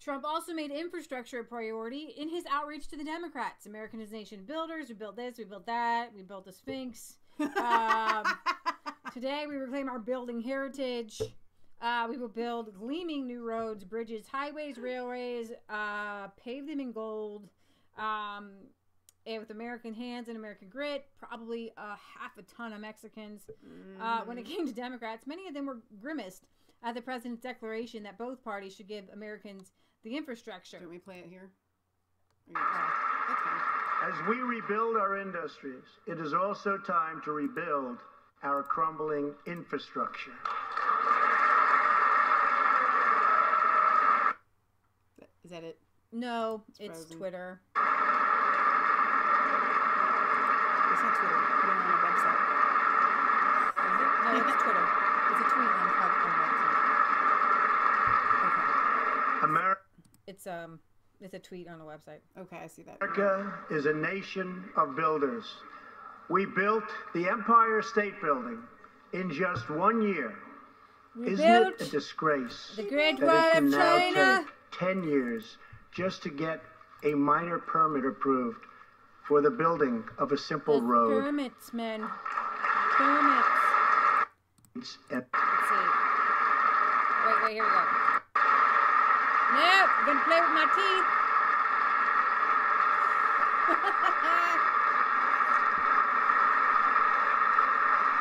Trump also made infrastructure a priority in his outreach to the Democrats. Americanization builders. We built this. We built that. We built the Sphinx. Today, we reclaim our building heritage. We will build gleaming new roads, bridges, highways, railways, pave them in gold, and with American hands and American grit, probably half a ton of Mexicans. When it came to Democrats, many of them were grimaced at the president's declaration that both parties should give Americans the infrastructure. Can we play it here? That's fine. As we rebuild our industries, it is also time to rebuild our crumbling infrastructure. Is that it? No, it's Twitter. It's not Twitter. We're on a website. Is it? No, it's Twitter. It's a tweet on the website. Okay. It's a tweet on the website. Okay, I see that. America is a nation of builders. We built the Empire State Building in just 1 year. Isn't it a disgrace the Great that Wall it can of now China? take 10 years just to get a minor permit approved for the building of a simple road? Permits, man. Permits. Let's see. Wait, here we go. Nope, I'm gonna play with my teeth.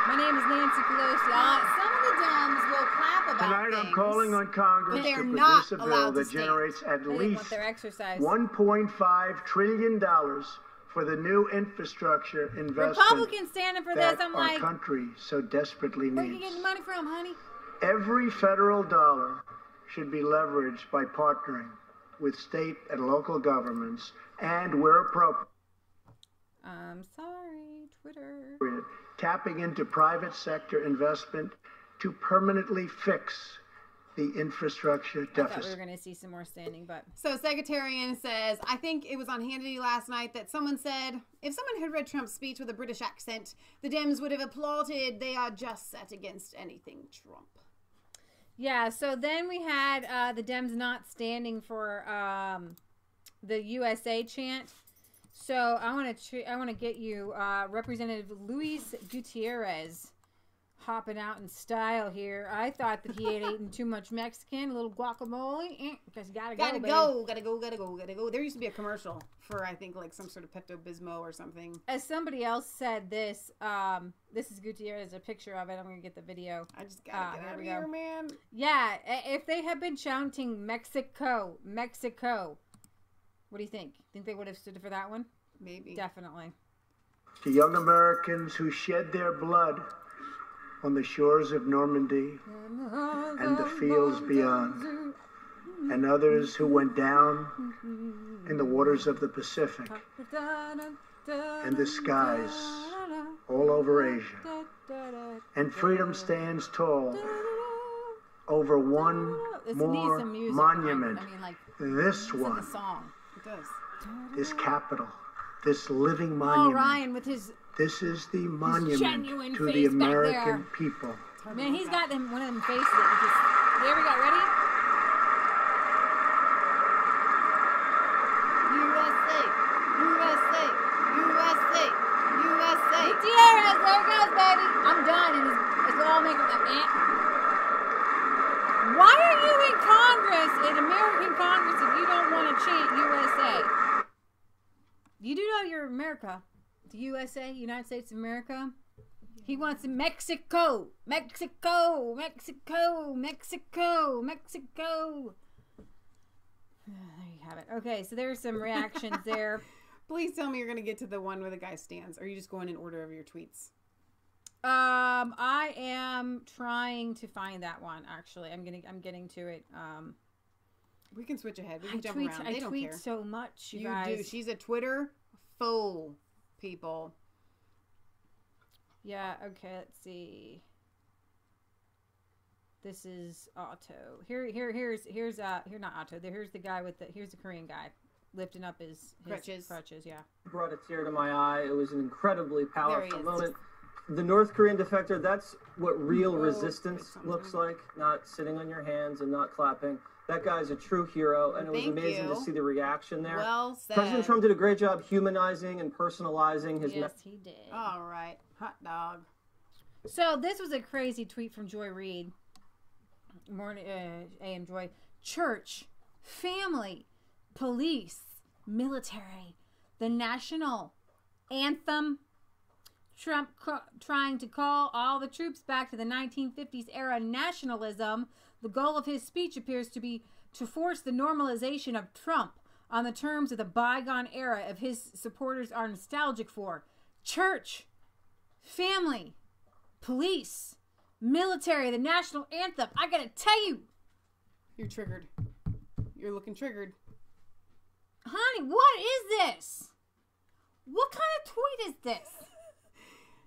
My name is Nancy Pelosi. Some of the Dems will clap about Tonight things, I'm calling on Congress but to they're not produce a bill allowed to that stand. generates at They didn't least want their exercise. $1.5 trillion for the new infrastructure investment Republicans standing for this. that I'm our like, country so desperately where you needs. getting money from, honey? Every federal dollar should be leveraged by partnering with state and local governments and, where appropriate, I'm sorry, Twitter. tapping into private sector investment to permanently fix the infrastructure I thought deficit. we were going to see some more standing, but... So Secretarian says, I think it was on Hannity last night that someone said, if someone had read Trump's speech with a British accent, the Dems would have applauded. They are just set against anything Trump. Yeah, so then we had the Dems not standing for the USA chant. So I want to get you Representative Luis Gutierrez hopping out in style here. I thought that he had eaten too much Mexican, a little guacamole. Because gotta go. There used to be a commercial for, I think, like some sort of Pepto-Bismol or something. As somebody else said this, this is Gutierrez, a picture of it. I'm going to get the video. I just gotta get out of here, man. Yeah, if they had been chanting Mexico, Mexico, what do you think? Think they would have stood for that one? Maybe. Definitely. To young Americans who shed their blood on the shores of Normandy and the fields beyond, and others who went down in the waters of the Pacific and the skies all over Asia. And freedom stands tall over one more monument. This one, this capital, this living monument. Oh, Ryan with his... This is the monument to the American people. Man, he's got them one of them faces that you just... There we go. Ready? USA, USA, USA, USA. Gutierrez, there it goes, baby. I'm done. And his lawmakers like, Why are you in Congress, in American Congress, if you don't want to chant USA? You do know you're America. The USA, United States of America. He wants Mexico, Mexico, Mexico, Mexico, Mexico. There you have it. Okay, so there's some reactions there. Please tell me you're going to get to the one where the guy stands. Or are you just going in order of your tweets? I am trying to find that one. Actually, I'm getting to it. We can switch ahead. We can jump around. They don't care. I tweet so much, you guys. You do. She's a Twitter fool, people. Yeah. Okay. Let's see. This is Otto. Here's not Otto. Here's the guy here's the Korean guy lifting up his crutches. Yeah. Brought a tear to my eye. It was an incredibly powerful moment. The North Korean defector, that's what real resistance looks like, not sitting on your hands and not clapping. That guy's a true hero, and it was amazing to see the reaction there. Well said. President Trump did a great job humanizing and personalizing his Yes, he did. All right. Hot dog. So this was a crazy tweet from Joy Reid. Morning, AM Joy. Church, family, police, military, the national anthem. Trump trying to call all the troops back to the 1950s era nationalism. The goal of his speech appears to be to force the normalization of Trump on the terms of the bygone era of his supporters are nostalgic for. Church, family, police, military, the national anthem. I gotta tell you. You're triggered. You're looking triggered. Honey, what is this? What kind of tweet is this?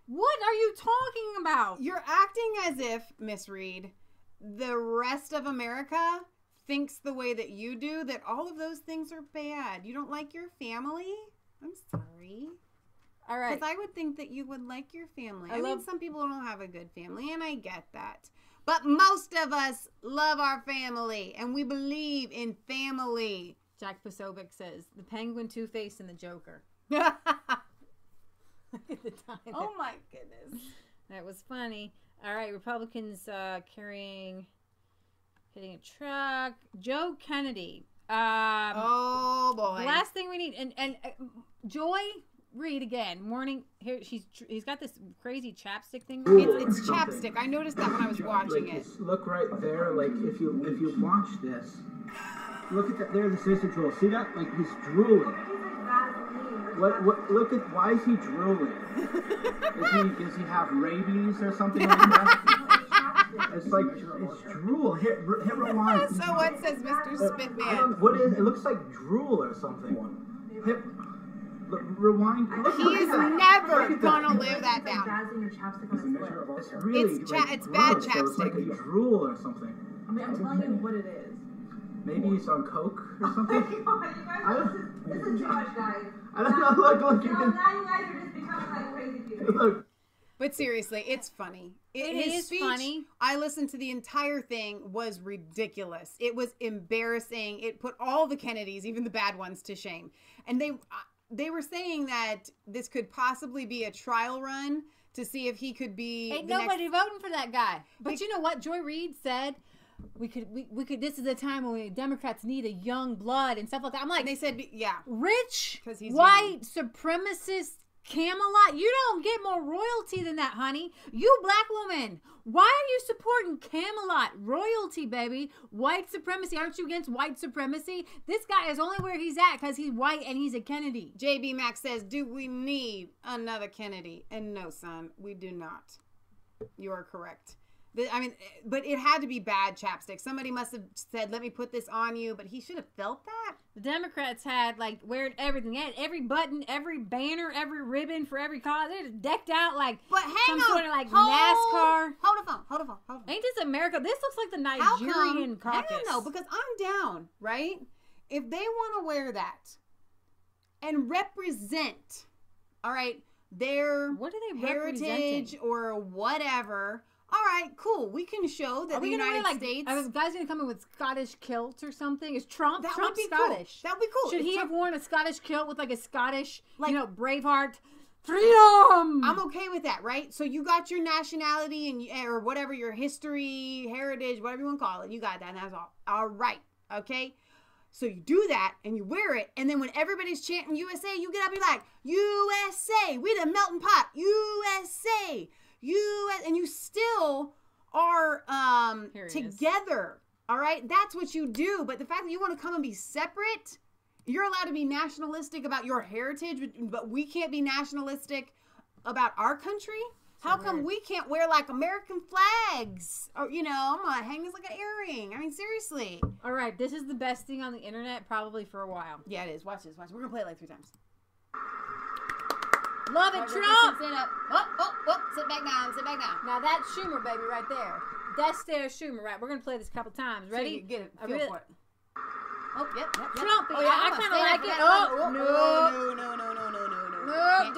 What are you talking about? You're acting as if, Miss Reed, the rest of America thinks the way that you do, that all of those things are bad. You don't like your family? I'm sorry. All right. Because I would think that you would like your family. I mean, some people don't have a good family, and I get that. But most of us love our family, and we believe in family. Jack Posobiec says, the Penguin, Two-Face, and the Joker. At the time. Oh my goodness. That was funny. All right, Republicans hitting a truck. Joe Kennedy. Oh boy. The last thing we need, and Joy Reid again. Morning here. He's got this crazy chapstick thing. It's chapstick. I noticed that when I was watching it. Look right there. Like if you watch this, look at that. There, the citizen drool. See that? Like he's drooling. What? Look at. Why is he drooling? Does he have rabies or something like that? It's like it's drool. Hit rewind. So what says Mr. Spitman? What is? It looks like drool or something. Rewind. He is never gonna live that down. It's bad chapstick. It's like a drool or something. I mean, I'm telling you what it is. Maybe he's on coke or something. This is too much, guys. I don't know. Look, you can. Now you guys are just becoming like crazy people. Look. But seriously, it's funny. His speech, funny. I listened to the entire thing, was ridiculous. It was embarrassing. It put all the Kennedys, even the bad ones, to shame. And they were saying that this could possibly be a trial run to see if he could be. Ain't nobody voting for that guy. But you know what? Joy Reid said we could. This is a time when Democrats need a young blood and stuff like that. I'm like, they said, yeah, rich, white supremacist Camelot. You don't get more royalty than that, honey. You black woman. Why are you supporting Camelot royalty, baby? White supremacy. Aren't you against white supremacy? This guy is only where he's at because he's white and he's a Kennedy. JB Max says, do we need another Kennedy? And no, son, we do not. You are correct. I mean, but it had to be bad chapstick. Somebody must have said, let me put this on you, but he should have felt that. The Democrats had, like, wearing everything. They had every button, every banner, every ribbon for every cause. They're just decked out like some sort of, like, NASCAR. Hold on. Ain't this America? This looks like the Nigerian caucus. I don't know, because I'm down, right? If they want to wear that and represent, all right, their heritage or whatever. All right, cool. We can show that the United States. Are those guys going to come in with Scottish kilts or something? Is Trump Scottish? Cool. That would be cool. Should he have worn a Scottish kilt with like a Scottish, Braveheart, freedom? I'm okay with that, right? So you got your nationality and or whatever, your history, heritage, whatever you want to call it. You got that, and that's all. All right, okay? So you do that, and you wear it, and then when everybody's chanting USA, you get up and you're like, USA, we the melting pot, USA. And you still are together, all right? That's what you do. But the fact that you want to come and be separate, you're allowed to be nationalistic about your heritage, but we can't be nationalistic about our country. How come we can't wear like American flags? Or, you know, I'm gonna hang this like an earring. I mean, seriously. All right, this is the best thing on the internet probably for a while. Yeah, it is. Watch this. Watch. We're gonna play it like 3 times. Love it, Trump. Sit up. Oh, sit back down. Sit back down. Now that's Schumer, baby, right there. That's there, Schumer, right? We're gonna play this a couple times. Ready? So you get it. Feel for it. Oh, yep. Trump. Oh, yeah, I kind of like it. Oh, no. No,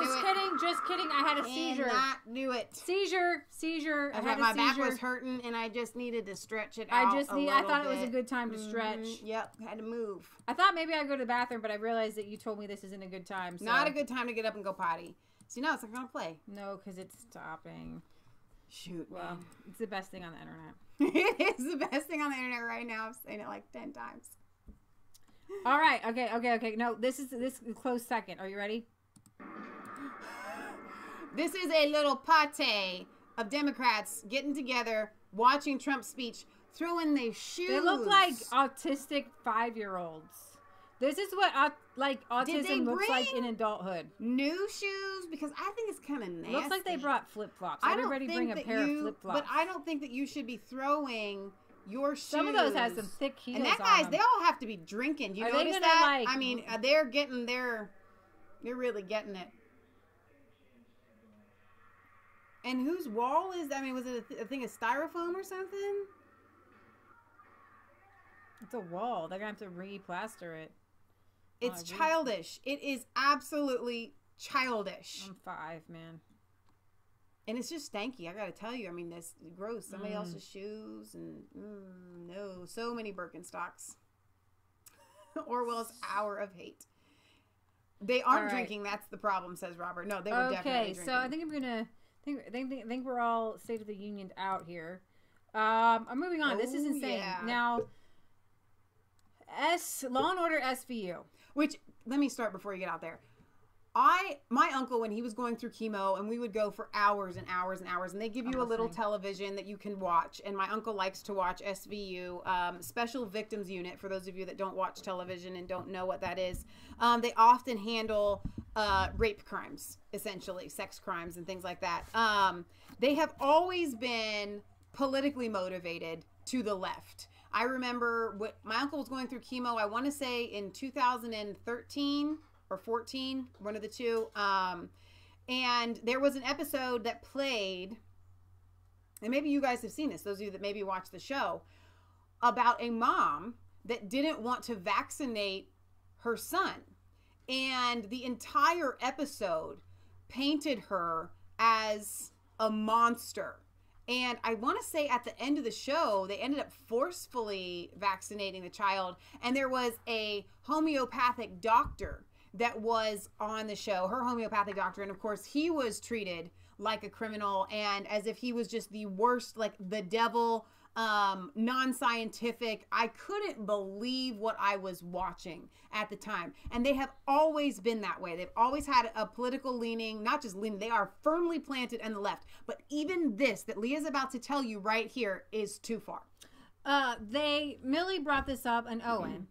Just kidding. I had a seizure. Cannot do it. Seizure. I had my a seizure. back was hurting, and I just needed to stretch it out. I thought it was a good time to stretch. Yep, had to move. I thought maybe I'd go to the bathroom, but I realized that you told me this isn't a good time. So. Not a good time to get up and go potty. See, now it's not gonna play. No, because it's stopping. Shoot. Well, it's the best thing on the internet. It is the best thing on the internet right now. I've seen it like 10 times. All right. Okay. No, this is close second. Are you ready? This is a little pate of Democrats getting together, watching Trump's speech, throwing their shoes. They look like autistic 5-year-olds. This is what autism looks like in adulthood. New shoes? Because I think it's kind of nasty. Looks like they brought flip-flops. Everybody bring a pair of flip-flops. But I don't think that you should be throwing your shoes. Some of those have some thick heels and that guys, they all have to be drinking. Do you notice that? I mean, they're really getting it. And whose wall is that? I mean, was it a thing of styrofoam or something? It's a wall. They're going to have to re-plaster it. It's childish. It is absolutely childish. I'm 5, man. And it's just stanky, I gotta tell you. I mean, it's gross. Somebody else's shoes and no, so many Birkenstocks. Orwell's Hour of Hate. They aren't drinking. That's the problem, says Robert. No, they were definitely drinking. So I think I'm gonna think we're all State of the Union out here. I'm moving on. This is insane. Yeah. Now, Law and Order SVU. Which, let me start before you get out there. My uncle, when he was going through chemo, and we would go for hours and hours and hours, and they give you a little television that you can watch, and my uncle likes to watch SVU, Special Victims Unit, for those of you that don't watch television and don't know what that is. They often handle rape crimes, essentially, sex crimes and things like that. They have always been politically motivated to the left. I remember what my uncle was going through chemo, I want to say in 2013 or 14, one of the two. And there was an episode that played, and maybe you guys have seen this, those of you that maybe watch the show, about a mom that didn't want to vaccinate her son. And the entire episode painted her as a monster. And I want to say at the end of the show, they ended up forcefully vaccinating the child. And there was a homeopathic doctor that was on the show, her homeopathic doctor. And of course, he was treated like a criminal and as if he was just the worst, like the devil, non-scientific. I couldn't believe what I was watching at the time. And they have always been that way. They've always had a political leaning, not just leaning, they are firmly planted on the left. But even this that Leah's about to tell you right here is too far. Millie brought this up, and Owen.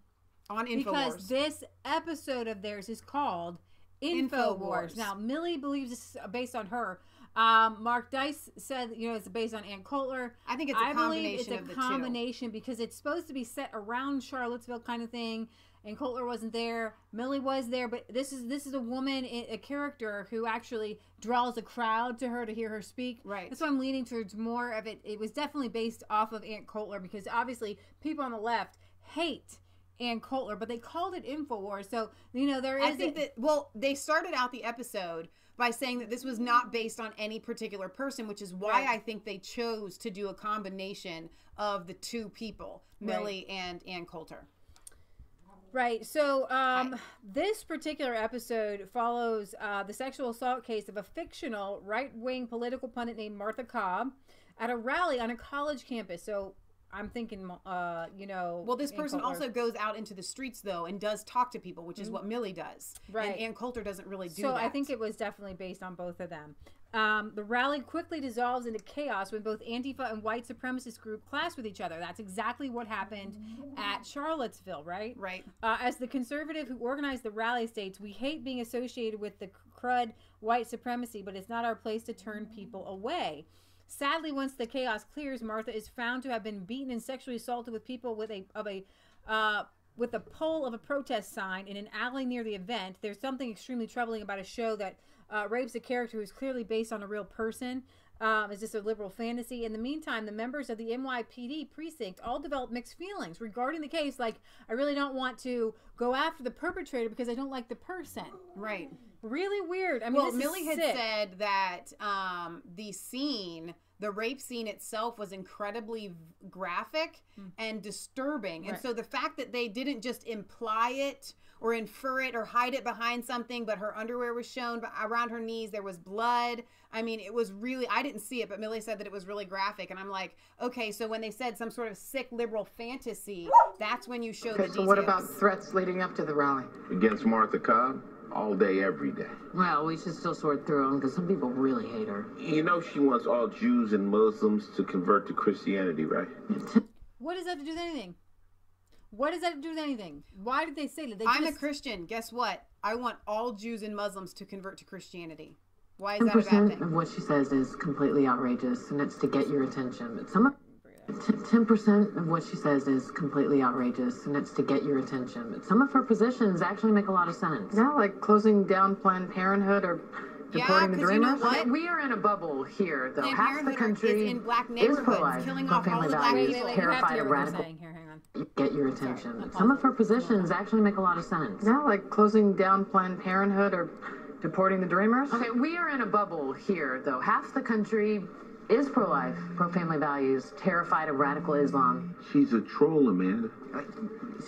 On InfoWars. Because this episode of theirs is called InfoWars. Now, Millie believes it's based on her. Mark Dice said, it's based on Ann Coulter. I think it's a combination believe it's a combination because it's supposed to be set around Charlottesville kind of thing. And Coulter wasn't there. Millie was there, but this is a woman, a character who actually draws a crowd to her to hear her speak. Right. That's why I'm leaning towards more of it. It was definitely based off of Ann Coulter because obviously people on the left hate Ann Coulter, but they called it InfoWars. So, there is... I think they started out the episode by saying that this was not based on any particular person, which is why I think they chose to do a combination of the two people, Millie and Ann Coulter. Right. So this particular episode follows the sexual assault case of a fictional right-wing political pundit named Martha Cobb at a rally on a college campus. So I'm thinking, Well, this person also goes out into the streets, though, and does talk to people, which is what Millie does. Right. And Ann Coulter doesn't really do that. So I think it was definitely based on both of them. The rally quickly dissolves into chaos when both Antifa and white supremacist group clash with each other. That's exactly what happened at Charlottesville, right? Right. As the conservative who organized the rally states, we hate being associated with the crud white supremacy, but it's not our place to turn people away. Sadly, once the chaos clears, Martha is found to have been beaten and sexually assaulted with people with a pole of a protest sign in an alley near the event. There's something extremely troubling about a show that rapes a character who's clearly based on a real person. Is this a liberal fantasy? In the meantime, the members of the NYPD precinct all develop mixed feelings regarding the case. Like, I really don't want to go after the perpetrator because I don't like the person. Right. Really weird. I mean, well, Millie had said that the rape scene itself was incredibly graphic and disturbing. And so the fact that they didn't just imply it or infer it or hide it behind something, but her underwear was shown around her knees, there was blood. I mean, it was really, I didn't see it, but Millie said that it was really graphic. And I'm like, okay, so when they said some sort of sick liberal fantasy, that's when you show the details. So what about threats leading up to the rally? Against Martha Cobb? All day, every day. Well, we should still sort through them because some people really hate her. You know she wants all Jews and Muslims to convert to Christianity, right? What does that have to do with anything? What does that have to do with anything? Why did they say that? I'm a Christian. Guess what? I want all Jews and Muslims to convert to Christianity. Why is that a bad thing? 10% of what she says is completely outrageous, and it's to get your attention. But some 10% of what she says is completely outrageous, and it's to get your attention. But some of her positions actually make a lot of sense. Yeah, like closing down Planned Parenthood or deporting the Dreamers. You know what? We are in a bubble here, though. Planned Half Parenthood the country is in black is neighborhoods, pro-life, killing off all the black values, people. terrified of radical. Get your attention. But some of her positions actually make a lot of sense. Yeah, like closing down Planned Parenthood or deporting the Dreamers. Okay, we are in a bubble here, though. Half the country is pro-life, pro-family values, terrified of radical Islam. She's a troll, Amanda.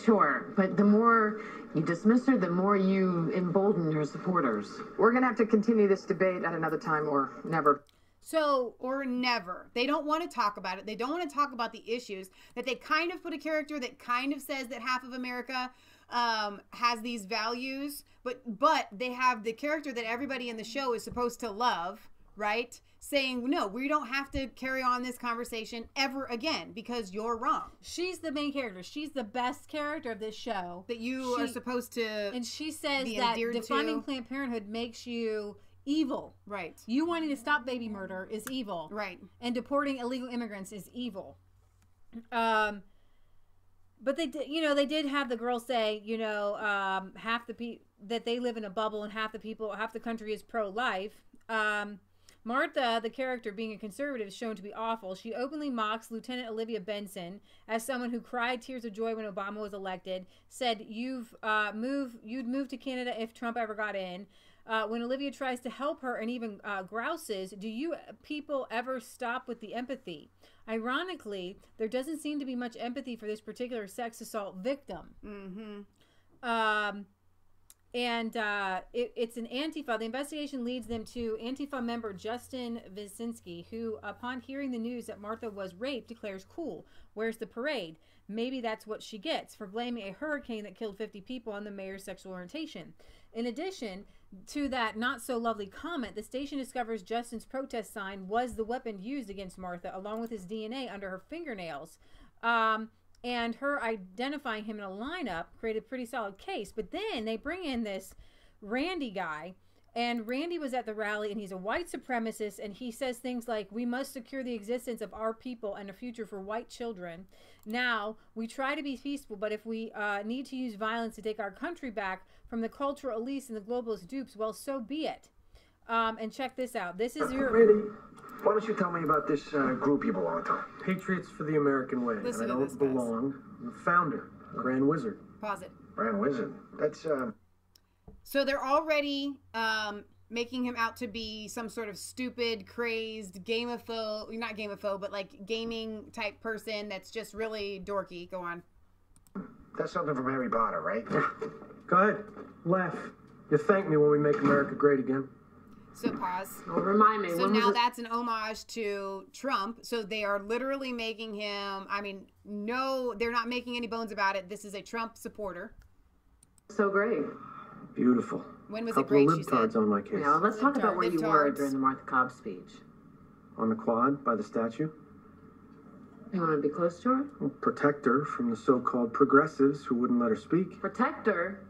Sure, but the more you dismiss her, the more you embolden her supporters. We're going to have to continue this debate at another time or never. So, or never. They don't want to talk about it. They don't want to talk about the issues that they kind of put a character that kind of says that half of America has these values, but they have the character that everybody in the show is supposed to love, right? Saying, no, we don't have to carry on this conversation ever again because you're wrong. She's the main character. She's the best character of this show. That you are supposed to And she says that defunding Planned Parenthood makes you evil. Right. You wanting to stop baby murder is evil. Right. And deporting illegal immigrants is evil. But they did have the girl say, half the people that they live in a bubble and half the country is pro-life. Martha, the character, being a conservative, is shown to be awful. She openly mocks Lieutenant Olivia Benson as someone who cried tears of joy when Obama was elected, said you'd move to Canada if Trump ever got in. When Olivia tries to help her and even grouses, do you people ever stop with the empathy? Ironically, there doesn't seem to be much empathy for this particular sex assault victim. Mm-hmm. It's an Antifa. The investigation leads them to Antifa member Justin Visinski, who, upon hearing the news that Martha was raped, declares, "Cool, where's the parade?" Maybe that's what she gets for blaming a hurricane that killed 50 people on the mayor's sexual orientation. In addition to that not-so-lovely comment, the station discovers Justin's protest sign was the weapon used against Martha, along with his DNA under her fingernails. And her identifying him in a lineup created a pretty solid case. But then they bring in this Randy guy, and Randy was at the rally, and he's a white supremacist, and he says things like, we must secure the existence of our people and a future for white children. Now, we try to be peaceful, but if we need to use violence to take our country back from the cultural elites and the globalist dupes, well, so be it. And check this out. This is your... Randy, why don't you tell me about this group you belong to? Patriots for the American Way. Listen and I to don't this, belong. I'm the founder, Grand Wizard. Pause it. Grand Wizard. That's, So they're already making him out to be some sort of stupid, crazed, gamophobe, not gamophobe, but like gaming type person that's just really dorky. Go on. That's something from Harry Potter, right? Go ahead. Laugh. You thank me when we make America great again. So pause. Well, remind me. So now that's an homage to Trump. So they are literally making him, no, they're not making any bones about it. This is a Trump supporter. So great. Beautiful. When was Couple it great, of she libtards said? on my case. Yeah, let's talk about where you were Libtards. during the Martha Cobb speech. On the quad by the statue. You want to be close to her? Well, protect her from the so-called progressives who wouldn't let her speak. Protect her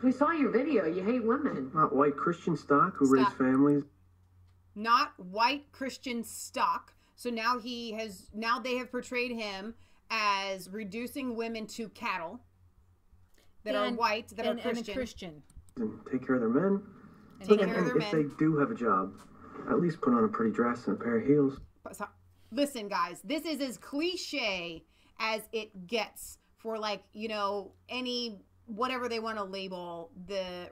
We saw your video. You hate women. Not white Christian stock who raise families. Not white Christian stock. So now they have portrayed him as reducing women to cattle that are white, that are Christian. And take care of their men. And take care of their if they do have a job, at least put on a pretty dress and a pair of heels. Listen, guys, this is as cliche as it gets for, like, you know, any whatever they want to label the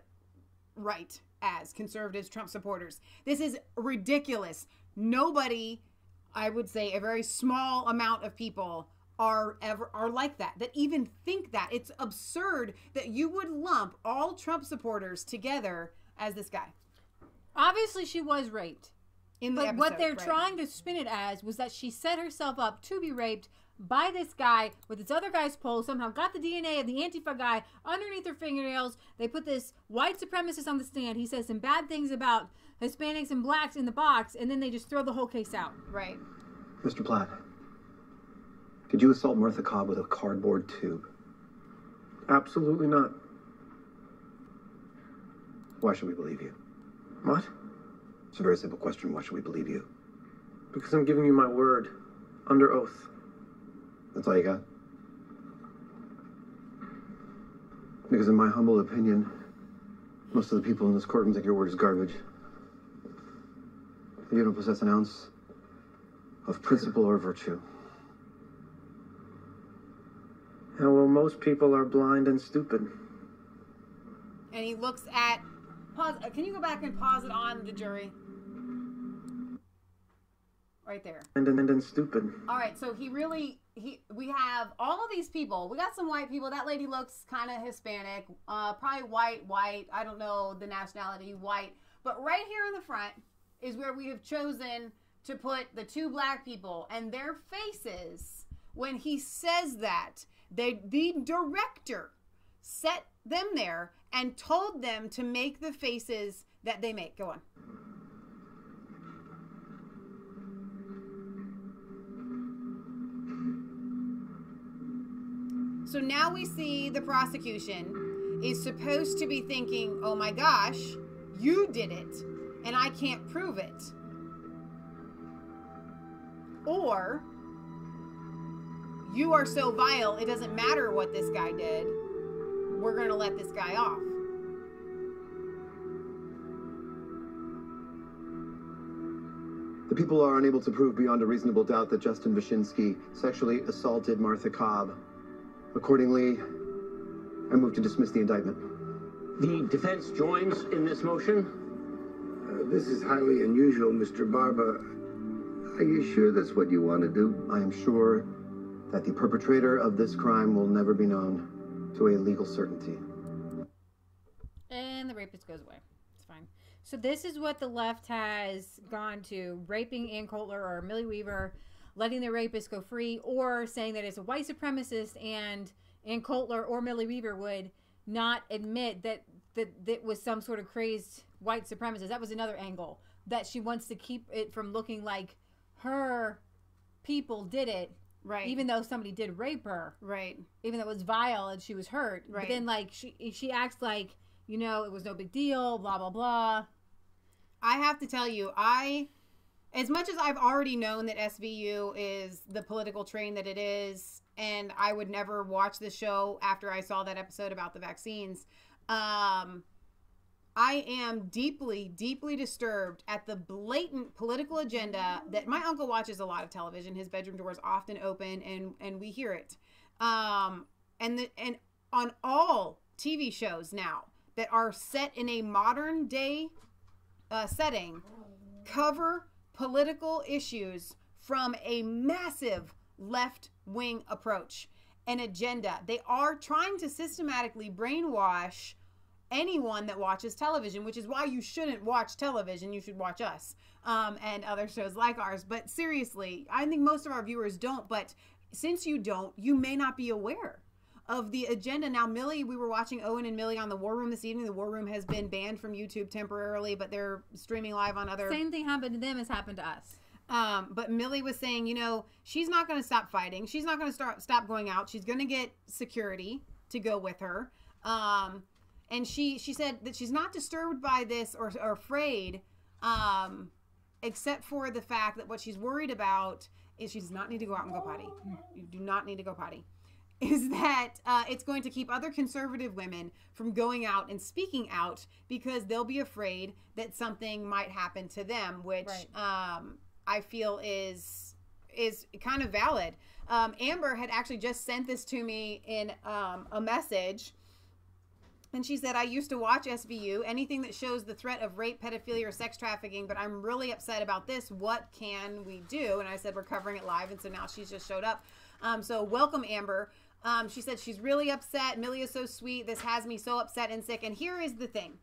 right as, conservatives, Trump supporters. This is ridiculous. Nobody, I would say a very small amount of people are like that even think that. It's absurd that you would lump all Trump supporters together as this guy. Obviously she was raped. But what they're trying to spin it as was that she set herself up to be raped by this guy with this other guy's pole, somehow got the DNA of the Antifa guy underneath her fingernails. They put this white supremacist on the stand. He says some bad things about Hispanics and blacks in the box, and then they just throw the whole case out. Right. Mr. Platt, did you assault Martha Cobb with a cardboard tube? Absolutely not. Why should we believe you? What? It's a very simple question. Why should we believe you? Because I'm giving you my word, under oath. That's all you got? Because in my humble opinion, most of the people in this courtroom think your word is garbage. You don't possess an ounce of principle or virtue. Yeah, well, most people are blind and stupid. And he looks at... Pause. Can you go back and pause it on the jury? Right there. And stupid. All right, so we have all of these people. We got some white people. That lady looks kind of Hispanic, probably white. I don't know the nationality, white. But right here in the front is where we have chosen to put the two black people and their faces. When he says that, the director set them there and told them to make the faces that they make. Go on. So now we see the prosecution is supposed to be thinking, oh my gosh, you did it, and I can't prove it. Or, you are so vile, it doesn't matter what this guy did. We're going to let this guy off. The people are unable to prove beyond a reasonable doubt that Justin Wyszynski sexually assaulted Martha Cobb. Accordingly, I move to dismiss the indictment. The defense joins in this motion. This is highly unusual, Mr. Barba. Are you sure that's what you want to do? I am sure that the perpetrator of this crime will never be known to a legal certainty. And the rapist goes away. It's fine. So this is what the left has gone to: raping Ann Coulter or Millie Weaver, letting the rapist go free, or saying that it's a white supremacist, and Ann Coulter or Millie Weaver would not admit that was some sort of crazed white supremacist. That was another angle, that she wants to keep it from looking like her people did it. Right. Even though somebody did rape her. Right. Even though it was vile and she was hurt. Right. But then, like, she acts like, you know, it was no big deal, blah, blah, blah. I have to tell you, as much as I've already known that SVU is the political train that it is, and I would never watch this show after I saw that episode about the vaccines, I am deeply, deeply disturbed at the blatant political agenda that my uncle watches a lot of television. His bedroom door is often open, and we hear it. And on all TV shows now that are set in a modern day setting, cover political issues from a massive left-wing approach, an agenda. They are trying to systematically brainwash anyone that watches television, which is why you shouldn't watch television. You should watch us and other shows like ours. But seriously, I think most of our viewers don't. But since you don't, you may not be aware of the agenda. Now, Millie, we were watching Owen and Millie on the War Room this evening. The War Room has been banned from YouTube temporarily, but they're streaming live on other... Same thing happened to them as happened to us. But Millie was saying, you know, she's not going to stop fighting. She's not going to stop going out. She's going to get security to go with her. And she said that she's not disturbed by this or afraid, except for the fact that what she's worried about is she does not need to go out and go potty. You do not need to go potty. Is that it's going to keep other conservative women from going out and speaking out because they'll be afraid that something might happen to them, which I feel is kind of valid. Amber had actually just sent this to me in a message. And she said, I used to watch SVU, anything that shows the threat of rape, pedophilia, or sex trafficking, but I'm really upset about this. What can we do? And I said, we're covering it live. And so now she's just showed up. So welcome, Amber. She said she's really upset. Millie is so sweet. This has me so upset and sick. And here is the thing.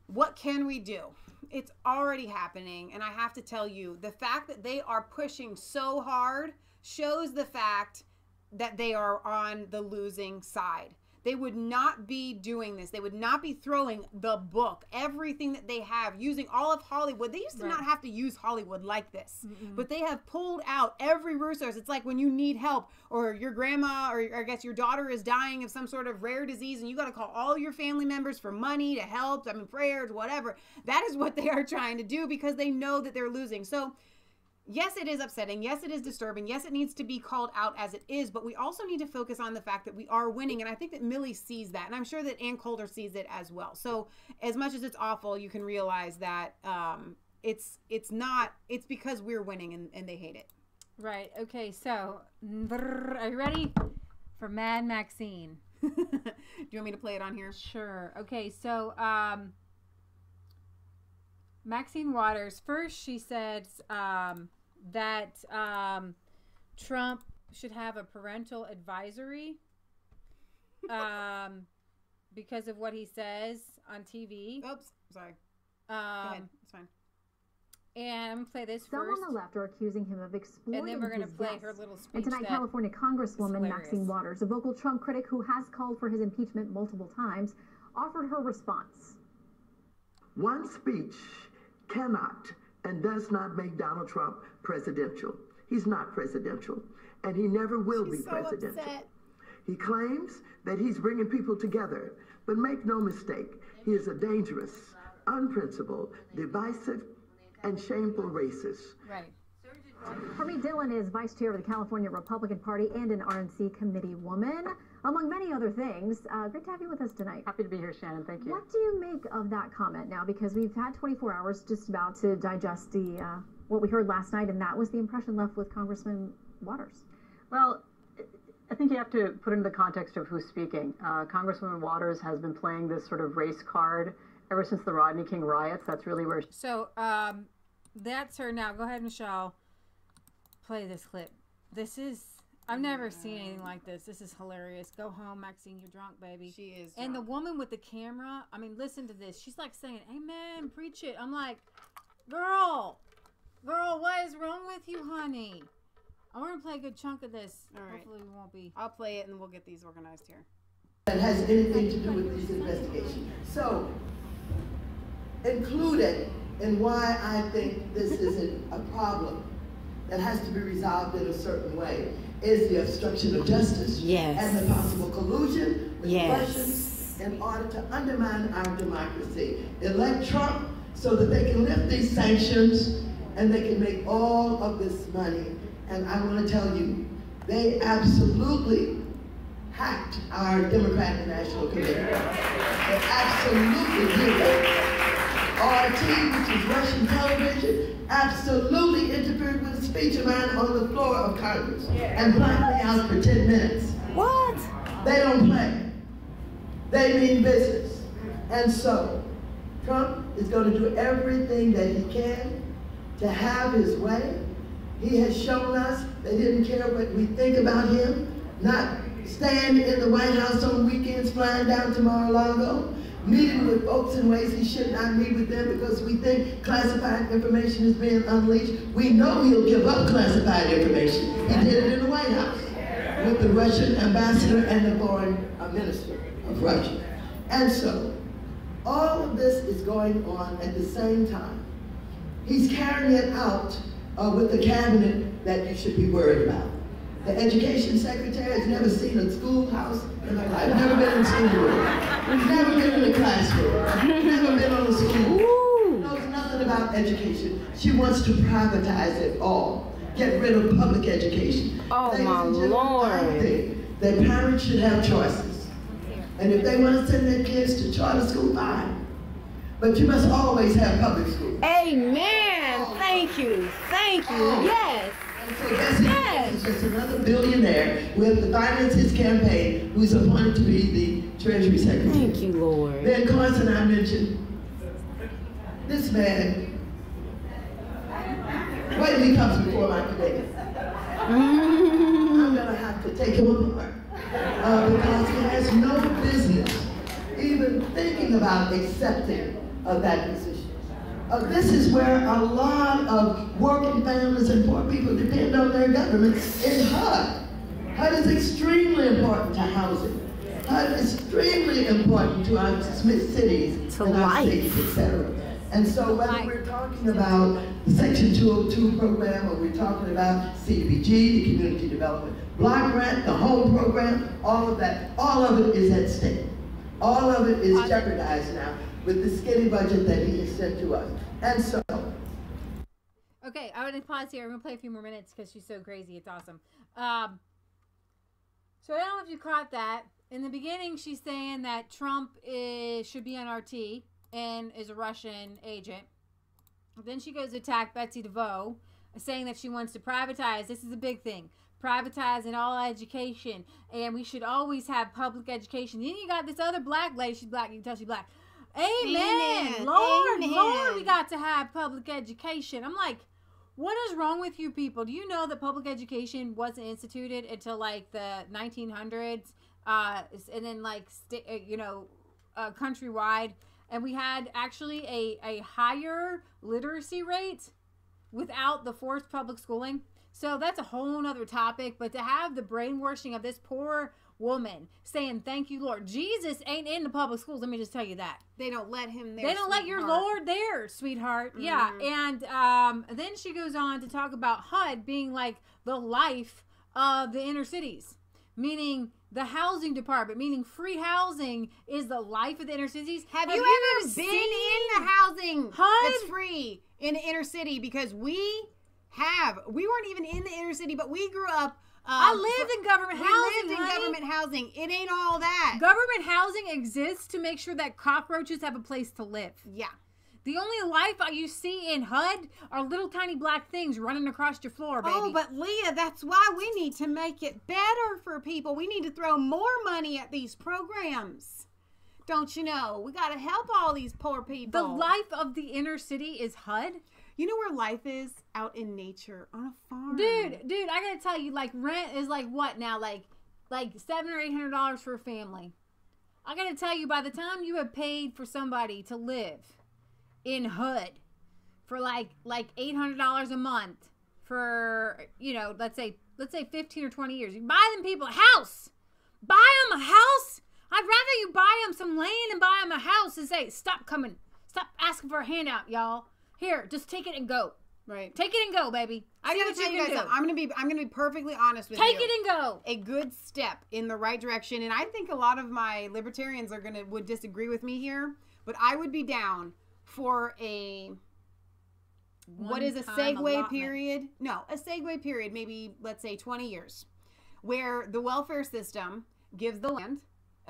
What can we do? It's already happening. And I have to tell you, the fact that they are pushing so hard shows the fact that they are on the losing side. They would not be doing this. They would not be throwing the book, everything that they have, using all of Hollywood. They used to not have to use Hollywood like this, but they have pulled out every resource. It's like when you need help, or your grandma, or I guess your daughter is dying of some sort of rare disease, and you got to call all your family members for money to help, prayers, whatever. That is what they are trying to do because they know that they're losing. So yes, it is upsetting. Yes, it is disturbing. Yes, it needs to be called out as it is, but we also need to focus on the fact that we are winning. And I think that Millie sees that. And I'm sure that Ann Coulter sees it as well. So as much as it's awful, you can realize that it's because we're winning and they hate it. Right. Okay. So are you ready for Mad Maxine? Do you want me to play it on here? Sure. Okay. So, Maxine Waters, first she said that Trump should have a parental advisory because of what he says on TV. Oops, sorry. Go ahead, it's fine. And I'm going to play this Some first. on the left are accusing him of exploiting and then we're going to his play guests. her little speech. And tonight, California Congresswoman Maxine Waters, a vocal Trump critic who has called for his impeachment multiple times, offered her response. One speech cannot and does not make Donald Trump presidential. He's not presidential, and he never will be presidential. Upset. He claims that he's bringing people together, but make no mistake, he is a dangerous, unprincipled, divisive, and shameful racist. Right. Hermie Dillon is vice chair of the California Republican Party and an RNC committee woman, among many other things. Great to have you with us tonight. Happy to be here, Shannon. Thank you. What do you make of that comment now? Because we've had 24 hours just about to digest the what we heard last night, and that was the impression left with Congressman Waters. Well, I think you have to put into the context of who's speaking. Congresswoman Waters has been playing this sort of race card ever since the Rodney King riots. That's really where. So that's her now. Go ahead, Michelle. Play this clip. This is. I've never seen anything like this. This is hilarious. Go home, Maxine. You're drunk, baby. She is drunk. And the woman with the camera, listen to this. She's like saying, amen, preach it. I'm like, girl, what is wrong with you, honey? I want to play a good chunk of this. All right. Hopefully we won't be. I'll play it and we'll get these organized here. That has anything to do with this investigation. So, included in why I think this isn't a problem that has to be resolved in a certain way is the obstruction of justice and the possible collusion with Russians in order to undermine our democracy. Elect Trump so that they can lift these sanctions and they can make all of this money. And I want to tell you, they absolutely hacked our Democratic National Committee. They absolutely did that. RT, which is Russian television, absolutely interfered with a speech of mine on the floor of Congress and blacked me out for 10 minutes. What? They don't play. They mean business. And so, Trump is going to do everything that he can to have his way. He has shown us that he didn't care what we think about him, not stand in the White House on weekends flying down to Mar-a-Lago, meeting with folks in ways he should not meet with them because we think classified information is being unleashed. We know he'll give up classified information. He did it in the White House with the Russian ambassador and the foreign minister of Russia. And so, all of this is going on at the same time. He's carrying it out with the cabinet that you should be worried about. The education secretary has never seen a schoolhouse in her life, never been in schoolroom, never been in a classroom, never been on a school, knows nothing about education. She wants to privatize it all. Get rid of public education. Oh, my Lord. I think that parents should have choices. And if they want to send their kids to charter school, fine. But you must always have public school. Amen. Thank you. Thank you. Yes. And so yes. Just another billionaire who has to finance his campaign, who's appointed to be the Treasury Secretary. Thank you, Lord. Then Carson, I mentioned, this man, wait till he comes before my committee. I'm going to have to take him apart because he has no business even thinking about accepting that position. This is where a lot of working families and poor people depend on their government in HUD. HUD is extremely important to housing. HUD is extremely important to our cities, to our states, etc. And so whether we're talking about the Section 202 program or we're talking about CDBG, the Community Development Block Grant, the Home Program, all of that, all of it is at stake. All of it is jeopardized now with the skinny budget that he has sent to us. And so... Okay, I want to pause here. I'm going to play a few more minutes because she's so crazy. It's awesome. So I don't know if you caught that. In the beginning, she's saying that Trump should be on RT and is a Russian agent. Then she goes to attack Betsy DeVoe, saying that she wants to privatize. This is a big thing. Privatize in all education. And we should always have public education. Then you got this other black lady. She's black. You can tell she's black. Amen. Lord, Amen. Lord, we got to have public education. I'm like, what is wrong with you people? Do you know that public education wasn't instituted until like the 1900s? And then like, countrywide. And we had actually a higher literacy rate without the forced public schooling. So that's a whole nother topic. But to have the brainwashing of this poor woman saying, thank you, Lord. Jesus ain't in the public schools. Let me just tell you that. They don't let him there. They don't let your Lord there, sweetheart. Mm-hmm. Yeah. And then she goes on to talk about HUD being like the life of the inner cities, meaning the housing department, meaning free housing is the life of the inner cities. Have you ever been in the housing that's free in the inner city? Because we weren't even in the inner city, but we grew up. I lived in government housing. We lived in government housing. It ain't all that. Government housing exists to make sure that cockroaches have a place to live. Yeah. The only life you see in HUD are little tiny black things running across your floor, baby. Oh, but Leah, that's why we need to make it better for people. We need to throw more money at these programs. Don't you know? We got to help all these poor people. The life of the inner city is HUD. You know where life is? Out in nature, on a farm. Dude, I gotta tell you, like, rent is like what now? Like $700 or $800 for a family. I gotta tell you, by the time you have paid for somebody to live in HUD for like $800 a month for, let's say 15 or 20 years, you buy them people a house. Buy them a house. I'd rather you buy them some land and buy them a house and say, stop coming. Stop asking for a handout, y'all. Here, just take it and go. Right. Take it and go, baby. I gotta tell you guys something. I'm gonna be perfectly honest with you. Take it and go. A good step in the right direction, and I think a lot of my libertarians would disagree with me here, but I would be down for what is a segue period? No, a segue period, maybe let's say 20 years, where the welfare system gives the land,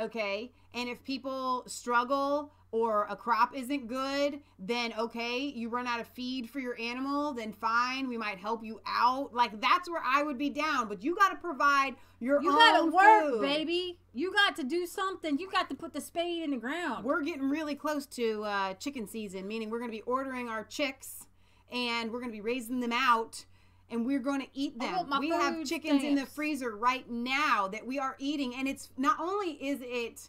okay, and if people struggle or a crop isn't good, then okay, you run out of feed for your animal, then fine, we might help you out. Like, that's where I would be down, but you got to provide your own food. You got to work, baby. You got to do something. You got to put the spade in the ground. We're getting really close to chicken season, meaning we're going to be ordering our chicks, and we're going to be raising them out, and we're going to eat them. We have chickens in the freezer right now that we are eating, and it's not only is it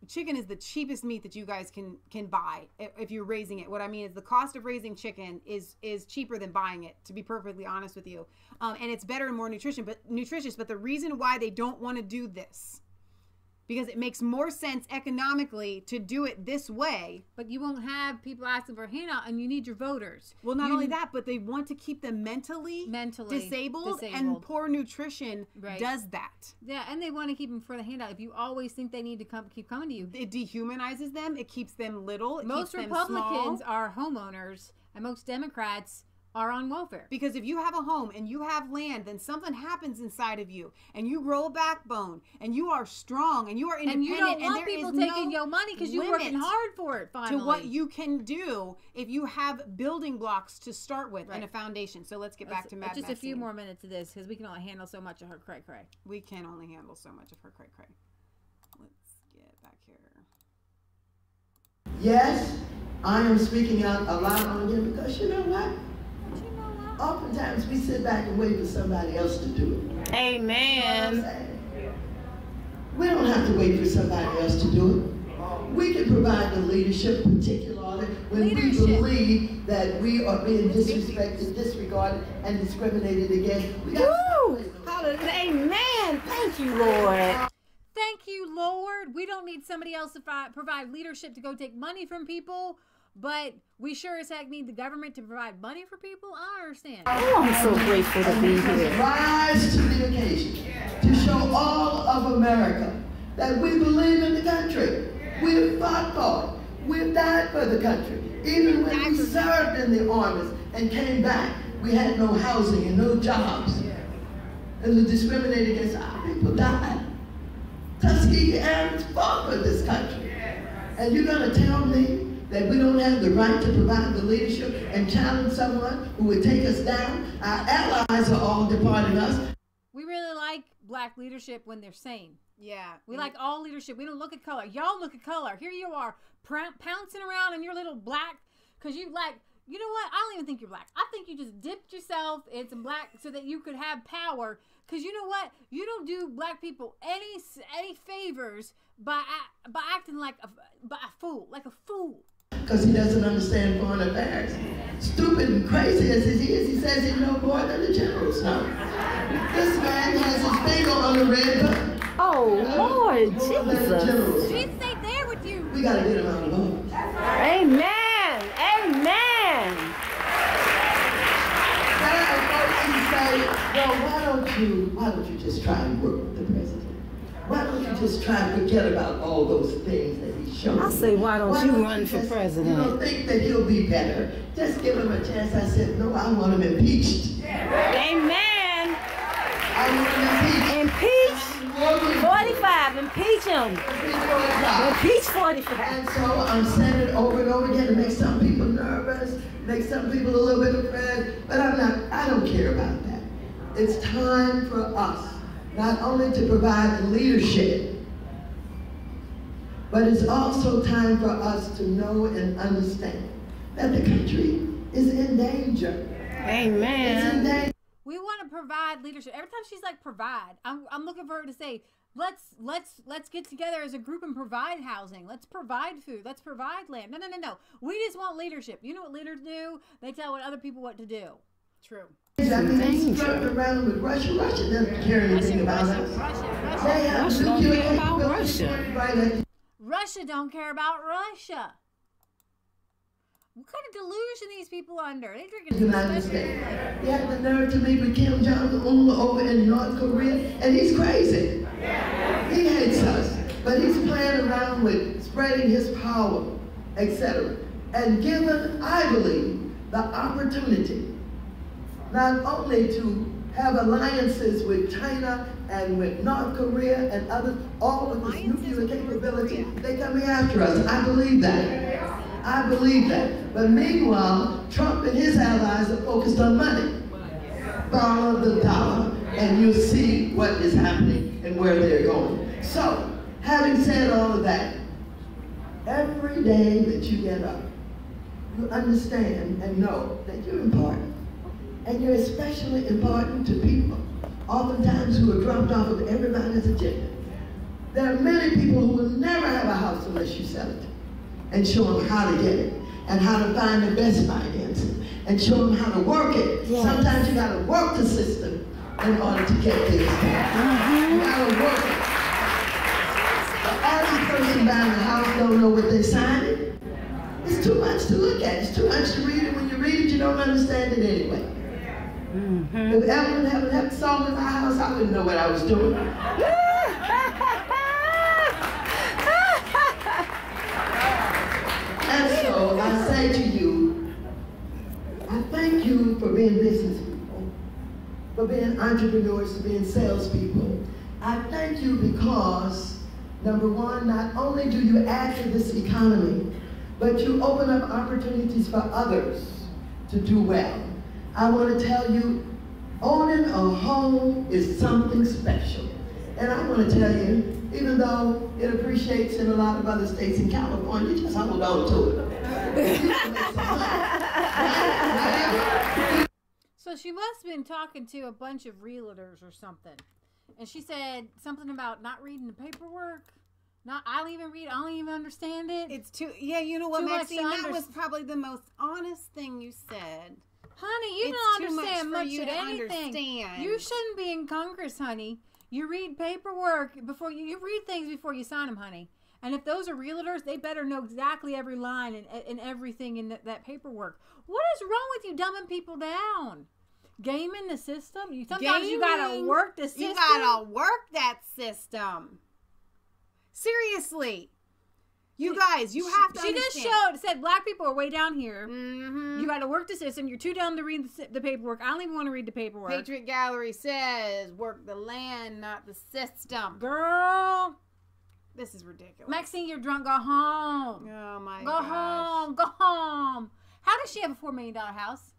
chicken is the cheapest meat that you guys can buy if you're raising it. What I mean is the cost of raising chicken is cheaper than buying it, to be perfectly honest with you. And it's better and more nutritious. But the reason why they don't want to do this because it makes more sense economically to do it this way. But you won't have people asking for a handout, and you need your voters. Well, not only that, but they want to keep them mentally disabled. And poor nutrition does that. Yeah, and they want to keep them for the handout. If you always think they need to keep coming to you, it dehumanizes them. It keeps them little. It most keeps Republicans them small. Are homeowners, and most Democrats are on welfare. Because if you have a home and you have land, then something happens inside of you, and you grow a backbone, and you are strong, and you are independent, and you don't want people taking your money because you're working hard for it. Finally, to what you can do if you have building blocks to start with and a foundation. So let's get back to Mad just Maxine. a few more minutes of this because we can only handle so much of her cray cray. We can only handle so much of her cray cray. Let's get back here. Yes, I am speaking out a lot on him because you know what? Oftentimes we sit back and wait for somebody else to do it. Amen. You know we don't have to wait for somebody else to do it. We can provide the leadership, particularly when we believe that we are being disrespected, disregarded, and discriminated against. Woo! Amen. Thank you, Lord. Thank you, Lord. We don't need somebody else to provide leadership to go take money from people. But we sure as heck need the government to provide money for people. I don't understand. Oh, I'm so grateful to be here. Rise to the occasion to show all of America that we believe in the country. We've fought for it. We've died for the country. Even when we served in the armies and came back, we had no housing and no jobs. And we discriminated against our people died. Tuskegee Airmen fought for this country. And you're going to tell me that we don't have the right to provide the leadership and challenge someone who would take us down? Our allies are all departing us. We really like black leadership when they're sane. Yeah. We like all leadership. We don't look at color. Y'all look at color. Here you are pouncing around in your little black, because you like, you know what? I don't even think you're black. I think you just dipped yourself in some black so that you could have power. Because you know what? You don't do black people any favors by acting like a fool, like a fool. Because he doesn't understand foreign affairs. Stupid and crazy as he is, he says he knows more than the generals know. This man has his finger on the red button. Oh, Lord Jesus. Jesus ain't there with you. We got to get him out of office. Amen. Amen. Say, well, why don't you just try and work with the president? Why don't you just try and forget about all those things that he showed? I say, why don't you run for president? You don't think that he'll be better? Just give him a chance. I said, no, I want him impeached. Amen. I want him impeached. Impeach 45. Impeach him. Impeach 45. And so I'm saying it over and over again. It makes some people nervous, makes some people a little bit afraid, but I don't care about that. It's time for us not only to provide leadership, but it's also time for us to know and understand that the country is in danger. Amen. It's in danger. We want to provide leadership. Every time she's like provide, I'm looking for her to say, let's get together as a group and provide housing. Let's provide food. Let's provide land. No. We just want leadership. You know what leaders do? They tell other people what to do. True. I mean, he's flirting around with Russia. Russia doesn't care anything about us. Russia don't care about Russia. Russia don't care about Russia. What kind of delusion these people under? They drinking United States. He had the nerve to meet with Kim Jong-un over in North Korea, and he's crazy. He hates us, but he's playing around with spreading his power, etc. And given, I believe, the opportunity not only to have alliances with China and with North Korea and others, all of this nuclear capability, they're coming after us. I believe that. I believe that. But meanwhile, Trump and his allies are focused on money. Follow the dollar, and you'll see what is happening and where they're going. So, having said all of that, every day that you get up, you understand and know that you're important. And you're especially important to people, oftentimes who are dropped off of everybody's agenda. There are many people who will never have a house unless you sell it and show them how to get it and how to find the best financing and show them how to work it. Yes. Sometimes you got to work the system in order to get things done. You got to work it. don't know what they're signing. It's too much to look at. It's too much to read, and when you read it, you don't understand it anyway. If Evelyn hadn't had the song in my house, I wouldn't know what I was doing. And so I say to you, I thank you for being business people, for being entrepreneurs, for being salespeople. I thank you because, number one, not only do you add to this economy, but you open up opportunities for others to do well. I want to tell you, owning a home is something special. And I want to tell you, even though it appreciates in a lot of other states in California, just hold on to it. So she must have been talking to a bunch of realtors or something. And she said something about not reading the paperwork. I don't even read. I don't even understand it. It's too. Yeah, you know what, Maxine? That was probably the most honest thing you said. Honey, you don't understand much of anything. You shouldn't be in Congress, honey. You read paperwork before you read things before you sign them, honey. And if those are realtors, they better know exactly every line and everything in that paperwork. What is wrong with you dumbing people down? Gaming the system? Sometimes you gotta work the system. You gotta work that system. Seriously. You guys, you have to understand. She just said black people are way down here. You got to work the system. You're too dumb to read the paperwork. I don't even want to read the paperwork. Patriot Gallery says, work the land, not the system. Girl. This is ridiculous. Maxine, you're drunk. Go home. Oh, my gosh. Go home. Go home. How does she have a $4 million house?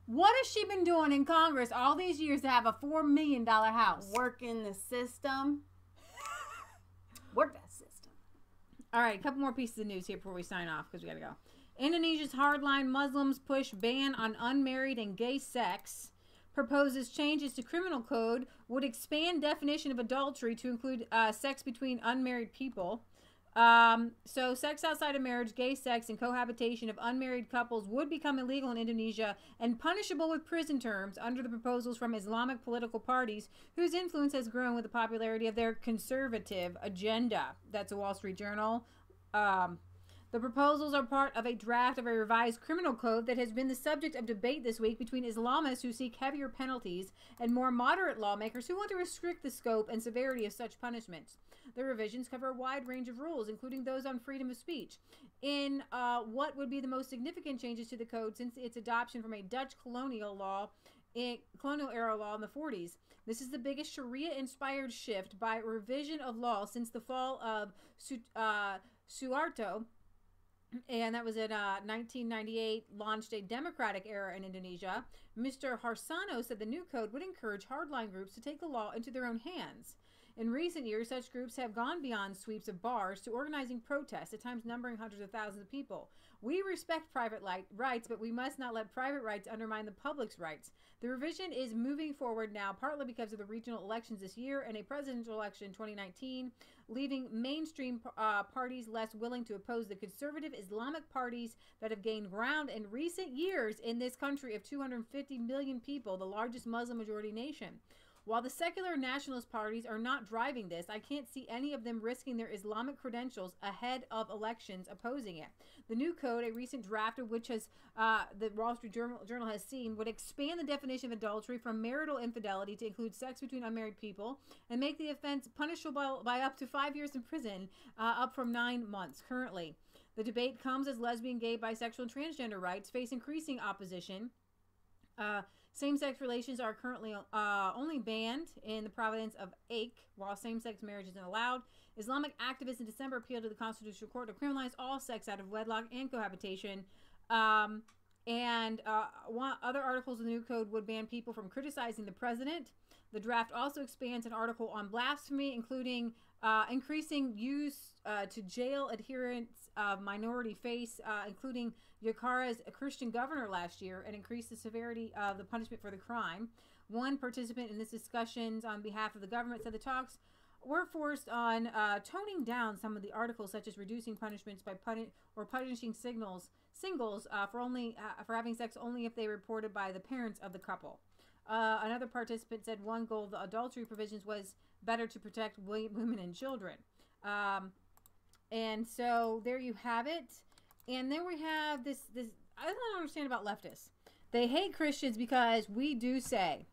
What has she been doing in Congress all these years to have a $4 million house? Working the system. Work that system. All right, a couple more pieces of news here before we sign off because we got to go. Indonesia's hardline Muslims push ban on unmarried and gay sex. Proposes changes to criminal code would expand definition of adultery to include sex between unmarried people. So sex outside of marriage, gay sex, and cohabitation of unmarried couples would become illegal in Indonesia and punishable with prison terms under the proposals from Islamic political parties whose influence has grown with the popularity of their conservative agenda. That's a Wall Street Journal. The proposals are part of a draft of a revised criminal code that has been the subject of debate this week between Islamists who seek heavier penalties and more moderate lawmakers who want to restrict the scope and severity of such punishments. The revisions cover a wide range of rules, including those on freedom of speech. In what would be the most significant changes to the code since its adoption from a Dutch colonial era law in the 40s. This is the biggest Sharia-inspired shift by revision of law since the fall of Suharto, and that was in 1998, launched a democratic era in Indonesia. Mr. Harsano said the new code would encourage hardline groups to take the law into their own hands. In recent years, such groups have gone beyond sweeps of bars to organizing protests, at times numbering hundreds of thousands of people. We respect private rights, but we must not let private rights undermine the public's rights. The revision is moving forward now, partly because of the regional elections this year and a presidential election in 2019, leaving mainstream parties less willing to oppose the conservative Islamic parties that have gained ground in recent years in this country of 250 million people, the largest Muslim majority nation. While the secular nationalist parties are not driving this, I can't see any of them risking their Islamic credentials ahead of elections opposing it. The new code, a recent draft of which has the Wall Street Journal has seen, would expand the definition of adultery from marital infidelity to include sex between unmarried people and make the offense punishable by up to 5 years in prison, up from 9 months currently. The debate comes as lesbian, gay, bisexual, and transgender rights face increasing opposition. Same-sex relations are currently only banned in the province of Aceh, while same-sex marriage isn't allowed. Islamic activists in December appealed to the Constitutional Court to criminalize all sex out of wedlock and cohabitation. Other articles of the new code would ban people from criticizing the president. The draft also expands an article on blasphemy, including increasing use to jail adherents of minority faiths, including Yakara's Christian governor last year, and increased the severity of the punishment for the crime. One participant in this discussions on behalf of the government said the talks were forced on toning down some of the articles, such as reducing punishments by punishing singles for having sex only if they reported by the parents of the couple. Another participant said one goal of the adultery provisions was better to protect women and children. And so there you have it. And then we have this I don't understand about leftists. They hate Christians because we do say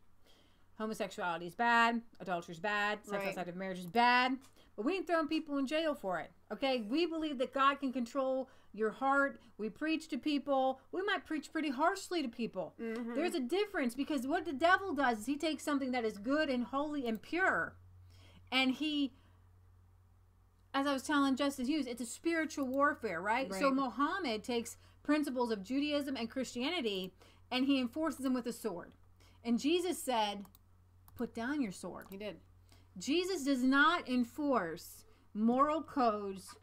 homosexuality is bad, adultery is bad, sex outside of marriage is bad, but we ain't throwing people in jail for it. Okay? We believe that God can control your heart. We preach to people. We might preach pretty harshly to people. Mm-hmm. There's a difference, because what the devil does is he takes something that is good and holy and pure, and he, as I was telling Justice Hughes, it's a spiritual warfare, right? So Muhammad takes principles of Judaism and Christianity and he enforces them with a sword. And Jesus said, put down your sword. He did. Jesus does not enforce moral codes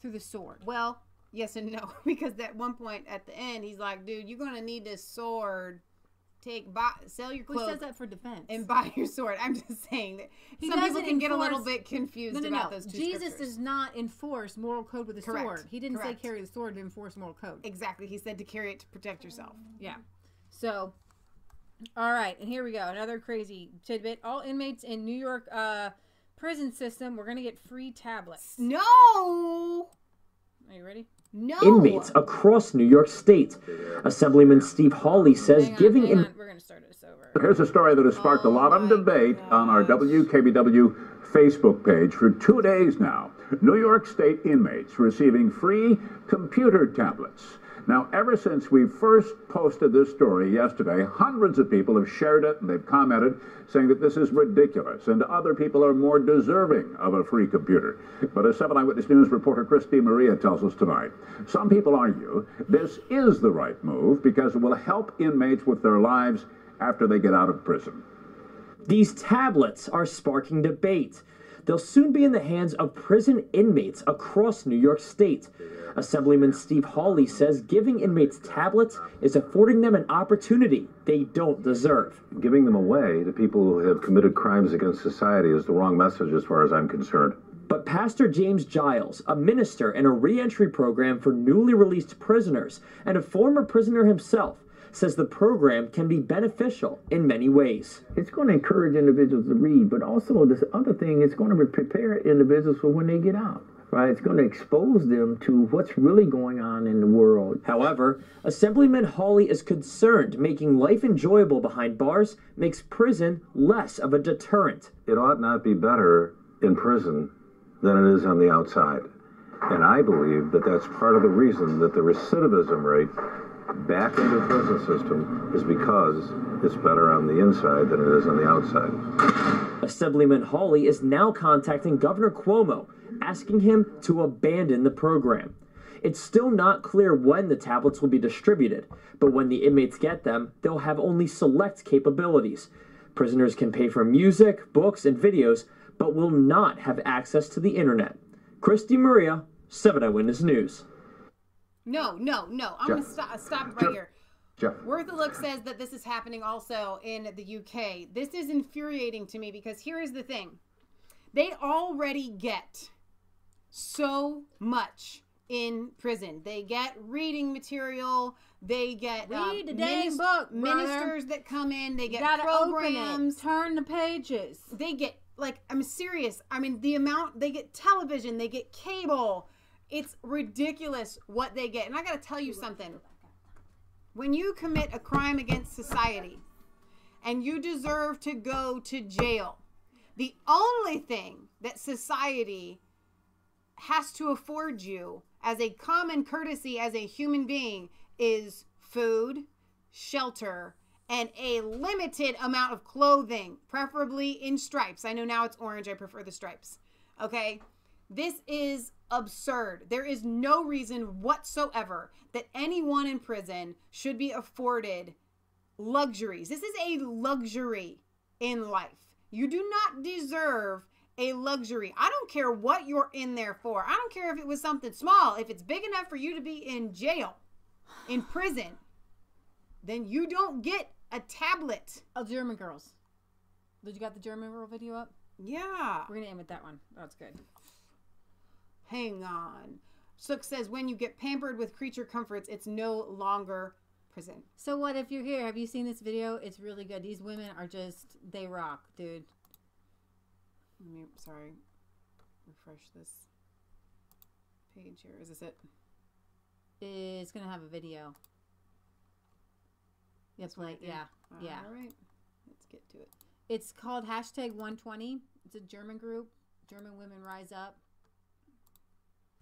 through the sword. Well, yes and no, because at one point at the end, he's like, dude, you're going to need this sword. Sell your clothes. Who says that for defense? And buy your sword. I'm just saying that some people can get a little bit confused about those two Jesus scriptures. does not enforce moral code with a sword. He didn't say carry the sword to enforce moral code. Exactly. He said to carry it to protect yourself. Yeah. So, all right. And here we go. Another crazy tidbit. All inmates in New York prison system, we're going to get free tablets. No! Are you ready? No. Inmates across New York State. Assemblyman Steve Hawley says Hang on. We're going to start this over. Here's a story that has sparked a lot of debate on our WKBW Facebook page for 2 days now. New York State inmates receiving free computer tablets. Now, ever since we first posted this story yesterday, hundreds of people have shared it and they've commented saying that this is ridiculous and other people are more deserving of a free computer. But as 7 Eyewitness News reporter Christy Maia tells us tonight, some people argue this is the right move because it will help inmates with their lives after they get out of prison. These tablets are sparking debate. They'll soon be in the hands of prison inmates across New York State. Assemblyman Steve Hawley says giving inmates tablets is affording them an opportunity they don't deserve. Giving them away to people who have committed crimes against society is the wrong message as far as I'm concerned. But Pastor James Giles, a minister in a re-entry program for newly released prisoners and a former prisoner himself, says the program can be beneficial in many ways. It's going to encourage individuals to read, but also this other thing, it's going to prepare individuals for when they get out. Right? It's going to expose them to what's really going on in the world. However, Assemblyman Hawley is concerned making life enjoyable behind bars makes prison less of a deterrent. It ought not be better in prison than it is on the outside. And I believe that that's part of the reason that the recidivism rate back into the prison system is because it's better on the inside than it is on the outside. Assemblyman Hawley is now contacting Governor Cuomo, asking him to abandon the program. It's still not clear when the tablets will be distributed, but when the inmates get them, they'll have only select capabilities. Prisoners can pay for music, books, and videos, but will not have access to the internet. Christy Maia, 7 Eyewitness News. No. I'm going to stop right here. Jeff. Worth a Look says that this is happening also in the UK. This is infuriating to me because here is the thing. They already get so much in prison. They get reading material. They get read the dang book, ministers that come in. They get programs. Turn the pages. They get, like, I'm serious. I mean, the amount, they get television. They get cable. It's ridiculous what they get. And I got to tell you something. When you commit a crime against society and you deserve to go to jail, the only thing that society has to afford you as a common courtesy as a human being is food, shelter, and a limited amount of clothing, preferably in stripes. I know now it's orange. I prefer the stripes. Okay? This is absurd. There is no reason whatsoever that anyone in prison should be afforded luxuries. This is a luxury in life. You do not deserve a luxury. I don't care what you're in there for. I don't care if it was something small. If it's big enough for you to be in jail, in prison, then you don't get a tablet. Oh, German girls. Did you got the German girl video up? Yeah. We're going to end with that one. That's good. Hang on. Sook says when you get pampered with creature comforts, it's no longer prison. So what if you're here? Have you seen this video? It's really good. These women are just, they rock, dude. Let me, sorry, refresh this. page here. Is this it? It's gonna have a video. Yep, like yeah. All right. Let's get to it. It's called #120. It's a German group. German Women Rise Up.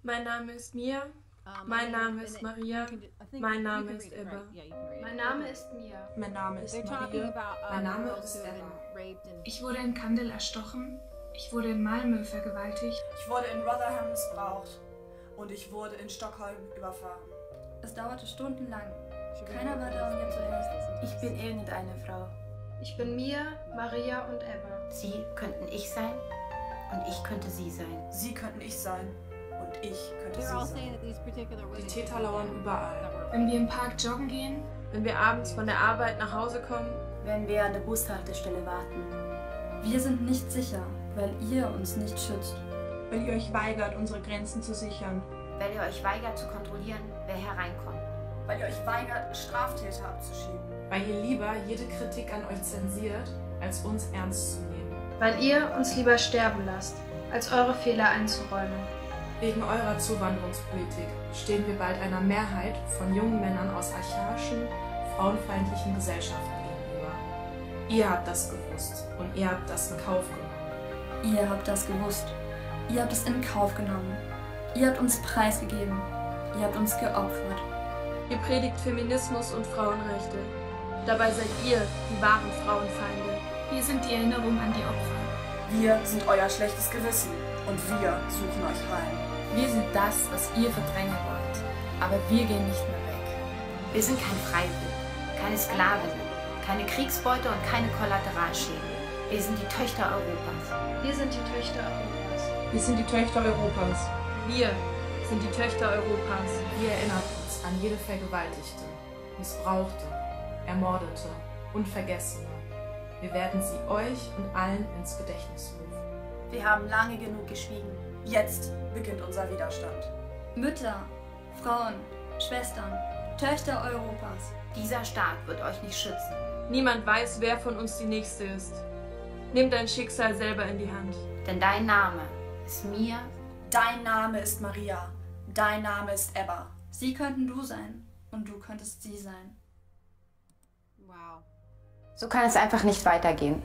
Mein Name ist Mia. Mein Name ist Maria. Mein Name ist Eva. Mein Name ist Mia. Mein Name ist Maria. Mein Name ist Eva. Ich wurde in Kandel erstochen. Ich wurde in Malmö vergewaltigt. Ich wurde in Rotherham missbraucht. Und ich wurde in Stockholm überfahren. Es dauerte stundenlang. Keiner war da, um mir zu helfen. Ich bin irgendeine Frau. Ich bin Mia, Maria und Eva. Sie könnten ich sein und ich könnte sie sein. Sie könnten ich sein und ich könnte sie sein. Die Täter lauern überall. Wenn wir im Park joggen gehen, wenn wir abends von der Arbeit nach Hause kommen, wenn wir an der Bushaltestelle warten. Wir sind nicht sicher, weil ihr uns nicht schützt. Weil ihr euch weigert, unsere Grenzen zu sichern. Weil ihr euch weigert zu kontrollieren, wer hereinkommt. Weil ihr euch weigert, Straftäter abzuschieben. Weil ihr lieber jede Kritik an euch zensiert, als uns ernst zu nehmen. Weil ihr uns lieber sterben lasst, als eure Fehler einzuräumen. Wegen eurer Zuwanderungspolitik stehen wir bald einer Mehrheit von jungen Männern aus archaischen, frauenfeindlichen Gesellschaften gegenüber. Ihr habt das gewusst und ihr habt das in Kauf genommen. Ihr habt das gewusst. Ihr habt es in Kauf genommen. Ihr habt uns preisgegeben. Ihr habt uns geopfert. Ihr predigt Feminismus und Frauenrechte. Dabei seid ihr die wahren Frauenfeinde. Wir sind die Erinnerung an die Opfer. Wir sind euer schlechtes Gewissen und wir suchen euch heim. Wir sind das, was ihr verdrängen wollt. Aber wir gehen nicht mehr weg. Wir sind kein Freiwill, keine Sklavinnen, keine Kriegsbeute und keine Kollateralschäden. Wir sind die Töchter Europas. Wir sind die Töchter Europas. Wir sind die Töchter Europas. Wir sind die Töchter Europas. Ihr erinnert uns an jede Vergewaltigte, Missbrauchte, Ermordete und Vergessene. Wir werden sie euch und allen ins Gedächtnis rufen. Wir haben lange genug geschwiegen. Jetzt beginnt unser Widerstand. Mütter, Frauen, Schwestern, Töchter Europas. Dieser Staat wird euch nicht schützen. Niemand weiß, wer von uns die Nächste ist. Nimm dein Schicksal selber in die Hand. Denn dein Name ist Mia. Dein Name ist Maria. Dein Name ist Eva. Sie könnten du sein und du könntest sie sein. Wow. So kann es einfach nicht weitergehen.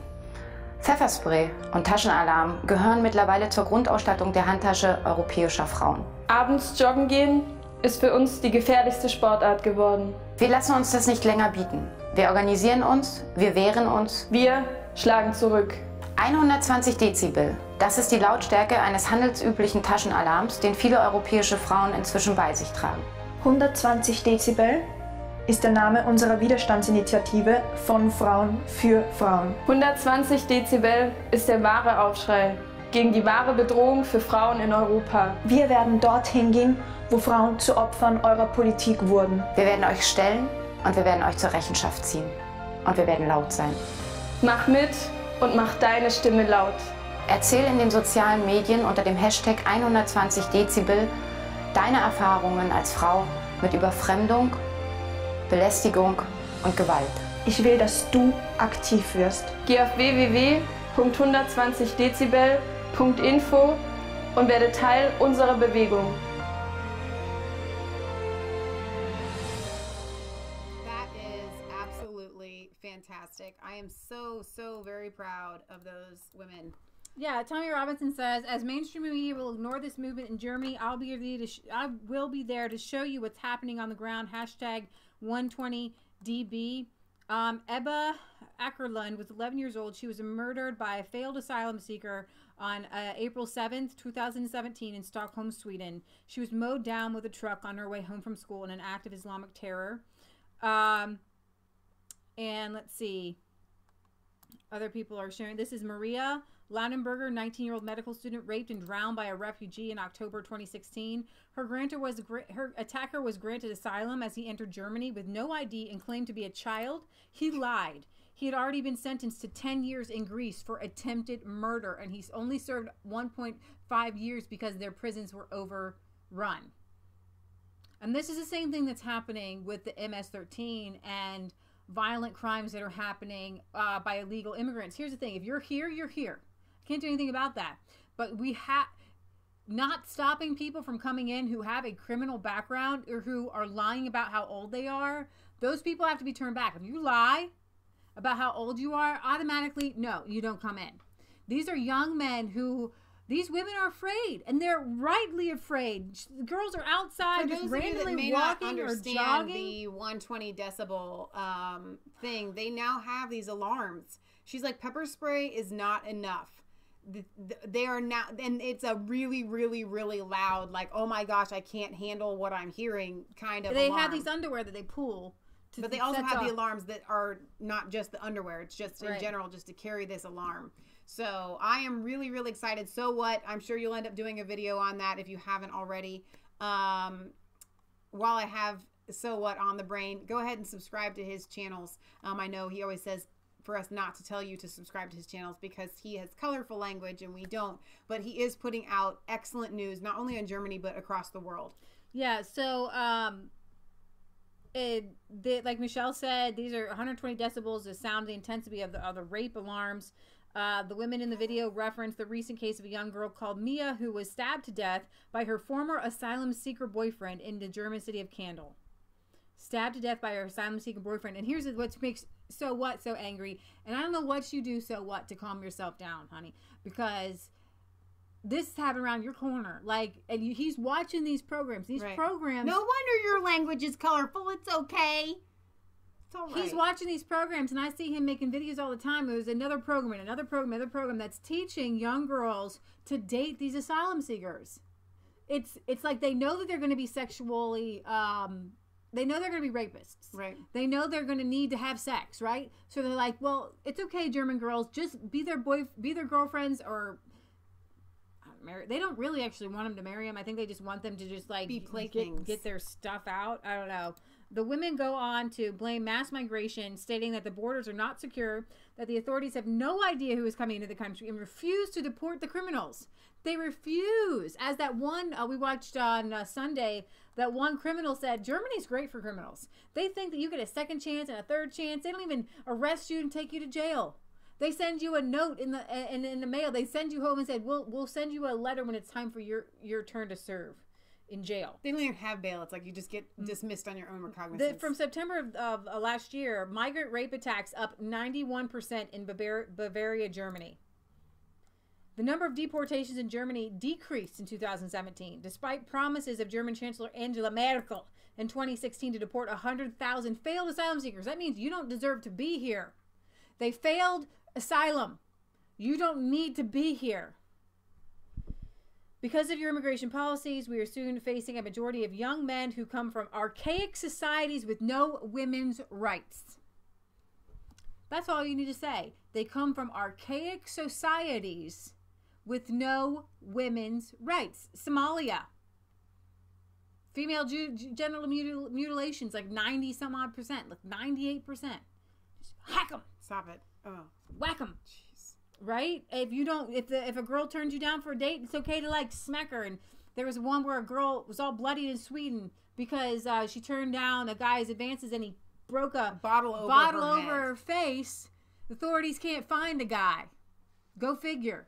Pfefferspray und Taschenalarm gehören mittlerweile zur Grundausstattung der Handtasche europäischer Frauen. Abends joggen gehen ist für uns die gefährlichste Sportart geworden. Wir lassen uns das nicht länger bieten. Wir organisieren uns, wir wehren uns. Wir schlagen zurück. 120 Dezibel. Das ist die Lautstärke eines handelsüblichen Taschenalarms, den viele europäische Frauen inzwischen bei sich tragen. 120 Dezibel ist der Name unserer Widerstandsinitiative von Frauen für Frauen. 120 Dezibel ist der wahre Aufschrei gegen die wahre Bedrohung für Frauen in Europa. Wir werden dorthin gehen, wo Frauen zu Opfern eurer Politik wurden. Wir werden euch stellen und wir werden euch zur Rechenschaft ziehen. Und wir werden laut sein. Mach mit und mach deine Stimme laut. Erzähl in den sozialen Medien unter dem Hashtag 120 Dezibel deine Erfahrungen als Frau mit Überfremdung, Belästigung und Gewalt. Ich will, dass du aktiv wirst. Geh auf www.120dezibel.info und werde Teil unserer Bewegung. That is absolutely fantastic. I am so very proud of those women. Yeah, Tommy Robinson says, as mainstream media will ignore this movement in Germany, I will be there to show you what's happening on the ground. Hashtag 120DB. Ebba Ackerlund was 11 years old. She was murdered by a failed asylum seeker on April 7th, 2017 in Stockholm, Sweden. She was mowed down with a truck on her way home from school in an act of Islamic terror. And let's see. Other people are sharing. This is Maria Laudenberger, 19-year-old medical student, raped and drowned by a refugee in October 2016. Her attacker was granted asylum as he entered Germany with no ID and claimed to be a child. He lied. He had already been sentenced to 10 years in Greece for attempted murder, and he's only served 1.5 years because their prisons were overrun. And this is the same thing that's happening with the MS-13 and violent crimes that are happening by illegal immigrants. Here's the thing. If you're here, you're here. Can't do anything about that. But not stopping people from coming in who have a criminal background or who are lying about how old they are, those people have to be turned back. If you lie about how old you are, automatically, no, you don't come in. These are young men who, these women are afraid, and they're rightly afraid. The girls are outside just randomly walking or jogging. The 120 decibel thing, they now have these alarms. She's like, pepper spray is not enough. They are now, and it's a really, really, really loud, like, oh my gosh, I can't handle what I'm hearing kind of They alarm. have these underwear that they pull. But they also have the alarms that are not just the underwear. It's just in general just to carry this alarm. So I am really, really excited. So what? I'm sure you'll end up doing a video on that if you haven't already. While I have So What on the brain, go ahead and subscribe to his channels. I know he always says for us not to tell you to subscribe to his channels because he has colorful language and we don't. But he is putting out excellent news, not only in Germany, but across the world. Yeah, so like Michelle said, these are 120 decibels, the sound, the intensity of the rape alarms. The women in the video reference the recent case of a young girl called Maia who was stabbed to death by her former asylum seeker boyfriend in the German city of Kandel. Stabbed to death by her asylum seeker boyfriend. And here's what makes So What so angry. And I don't know what you do, So What, to calm yourself down, honey. Because this happened around your corner. Like, and he's watching these programs. These programs. No wonder your language is colorful. It's okay. It's all right. He's watching these programs, and I see him making videos all the time. There's another program that's teaching young girls to date these asylum seekers. It's like they know that they're going to be sexually, they know they're going to be rapists. Right. They know they're going to need to have sex, right? So they're like, well, it's okay, German girls, just be their girlfriends or marry. They don't really actually want them to marry them. I think they just want them to just like be playthings. Get their stuff out. I don't know. The women go on to blame mass migration, stating that the borders are not secure, that the authorities have no idea who is coming into the country, and refuse to deport the criminals. They refuse. As that one we watched on Sunday, that one criminal said, Germany's great for criminals. They think that you get a second chance and a third chance. They don't even arrest you and take you to jail. They send you a note in the mail. They send you home and said, we'll send you a letter when it's time for your turn to serve in jail. They don't even have bail. It's like you just get dismissed on your own recognizance. From September of last year, migrant rape attacks up 91% in Bavaria, Germany. The number of deportations in Germany decreased in 2017, despite promises of German Chancellor Angela Merkel in 2016 to deport 100,000 failed asylum seekers. That means you don't deserve to be here. They failed asylum. You don't need to be here. Because of your immigration policies, we are soon facing a majority of young men who come from archaic societies with no women's rights. That's all you need to say. They come from archaic societies with no women's rights. Somalia. Female genital mutilations, like 90-some-odd%, like 98%. Just hack them. Stop it. Oh. Whack them. Right? If a girl turns you down for a date, it's okay to like smack her. And there was one where a girl was all bloodied in Sweden because she turned down a guy's advances and he broke a bottle over her face. The authorities can't find the guy. Go figure.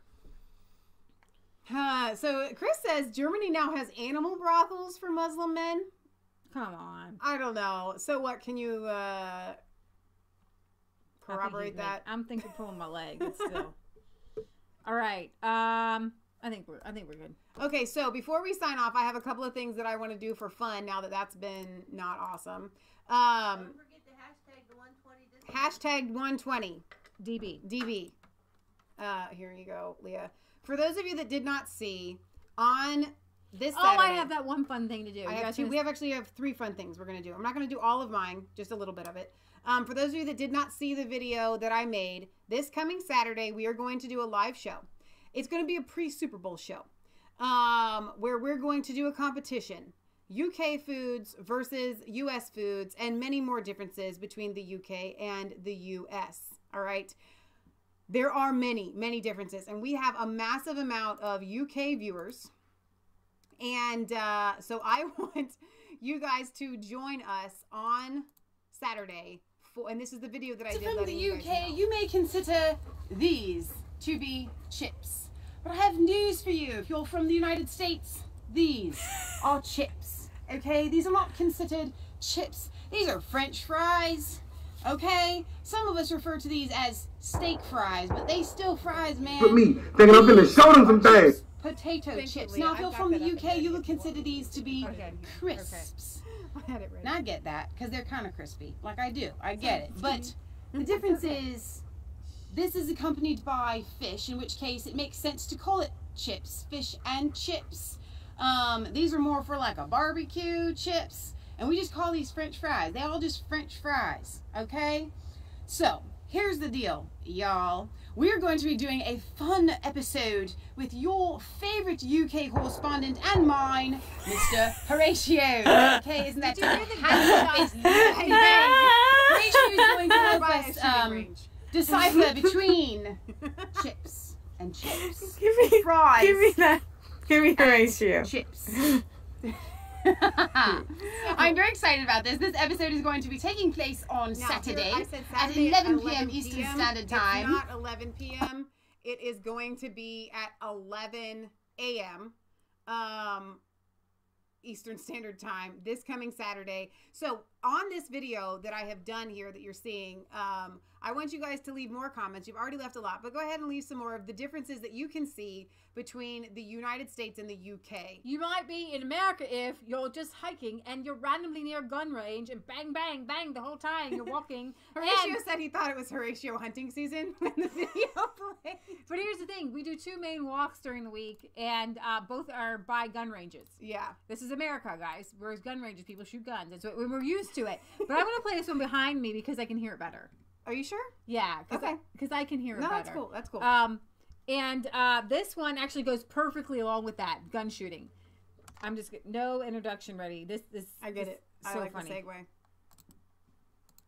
So Chris says Germany now has animal brothels for Muslim men. Come on. I don't know. So what? Can you corroborate that? I'm thinking pulling my leg, but still. All right. I think we're good. Okay, so before we sign off, I have a couple of things that I want to do for fun now that that's been not awesome. Don't forget the hashtag 120 DB. Here you go, Leah. For those of you that did not see, on this Saturday, I have that one fun thing to do. We actually have 3 fun things we're going to do. I'm not going to do all of mine, just a little bit of it. For those of you that did not see the video that I made, this coming Saturday, we are going to do a live show. It's going to be a pre-Super Bowl show where we're going to do a competition. UK foods versus US foods and many more differences between the UK and the US. All right. There are many, many differences. And we have a massive amount of UK viewers. And so I want you guys to join us on Saturday. And this is the video that I did. From the UK, you may consider these to be chips. But I have news for you. If you're from the United States, these are chips. Okay? These are not considered chips. These are French fries. Okay? Some of us refer to these as steak fries, but they still fries, man. Put me thinking I'm finna show them some things. Potato chips. Now, if you're from the UK, you would consider these to be crisps. I had it right. Now, I get that, because they're kind of crispy. Like, I do. I get it. But the difference is, this is accompanied by fish, in which case it makes sense to call it chips. Fish and chips. These are more for like a barbecue chips. And we just call these French fries. They all just French fries. Okay? So, here's the deal, y'all. We're going to be doing a fun episode with your favorite UK correspondent and mine, Mr. Horatio. Okay, isn't that Horatio is going to help us decipher between chips and chips. Give me fries. Give me that. Give me Horatio. Chips. I'm very excited about this. This episode is going to be taking place on Saturday at 11 p.m. Eastern Standard Time. It's not 11 p.m. It is going to be at 11 a.m. Eastern Standard Time this coming Saturday. So on this video that I have done here that you're seeing, I want you guys to leave more comments. You've already left a lot, but go ahead and leave some more of the differences that you can see between the United States and the UK. You might be in America if you're just hiking and you're randomly near a gun range and bang, bang, bang the whole time you're walking. Horatio said he thought it was Horatio hunting season when the video played. But here's the thing. We do 2 main walks during the week, and both are by gun ranges. Yeah. This is America, guys. Whereas gun ranges, people shoot guns. That's what we're used to it. But I'm going to play this one behind me because I can hear it better. Are you sure? Yeah. Because I can hear it better. That's cool. That's cool. And this one actually goes perfectly along with that, gun shooting. I'm just no introduction ready. This I get it. So I like funny. the segue.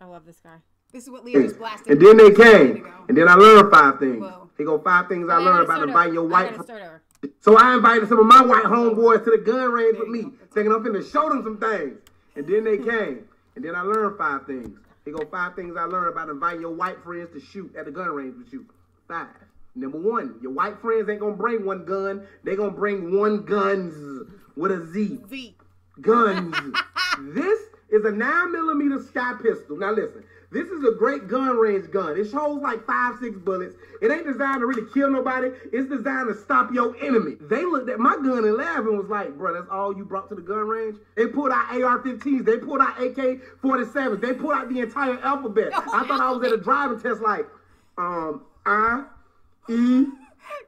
I love this guy. This is what Leah just blasted. And then they came, and then I learned 5 things. Whoa. Here go 5 things I learned about inviting your white. Over. So I invited some of my white homeboys to the gun range with me, thinking I'm finna show them some things. And then they came, and then I learned 5 things. Here go 5 things I learned about inviting your white friends to shoot at the gun range with you. 5. Number 1, your white friends ain't gonna bring 1 gun. They gonna bring 1 guns with a Z. Z. Guns. This is a 9mm Sky pistol. Now listen, this is a great gun range gun. It shows like 5-6 bullets. It ain't designed to really kill nobody. It's designed to stop your enemy. They looked at my gun and laughed and was like, bro, that's all you brought to the gun range? They pulled out AR-15s. They pulled out AK-47s. They pulled out the entire alphabet. I thought I was at a driving test like, I-E.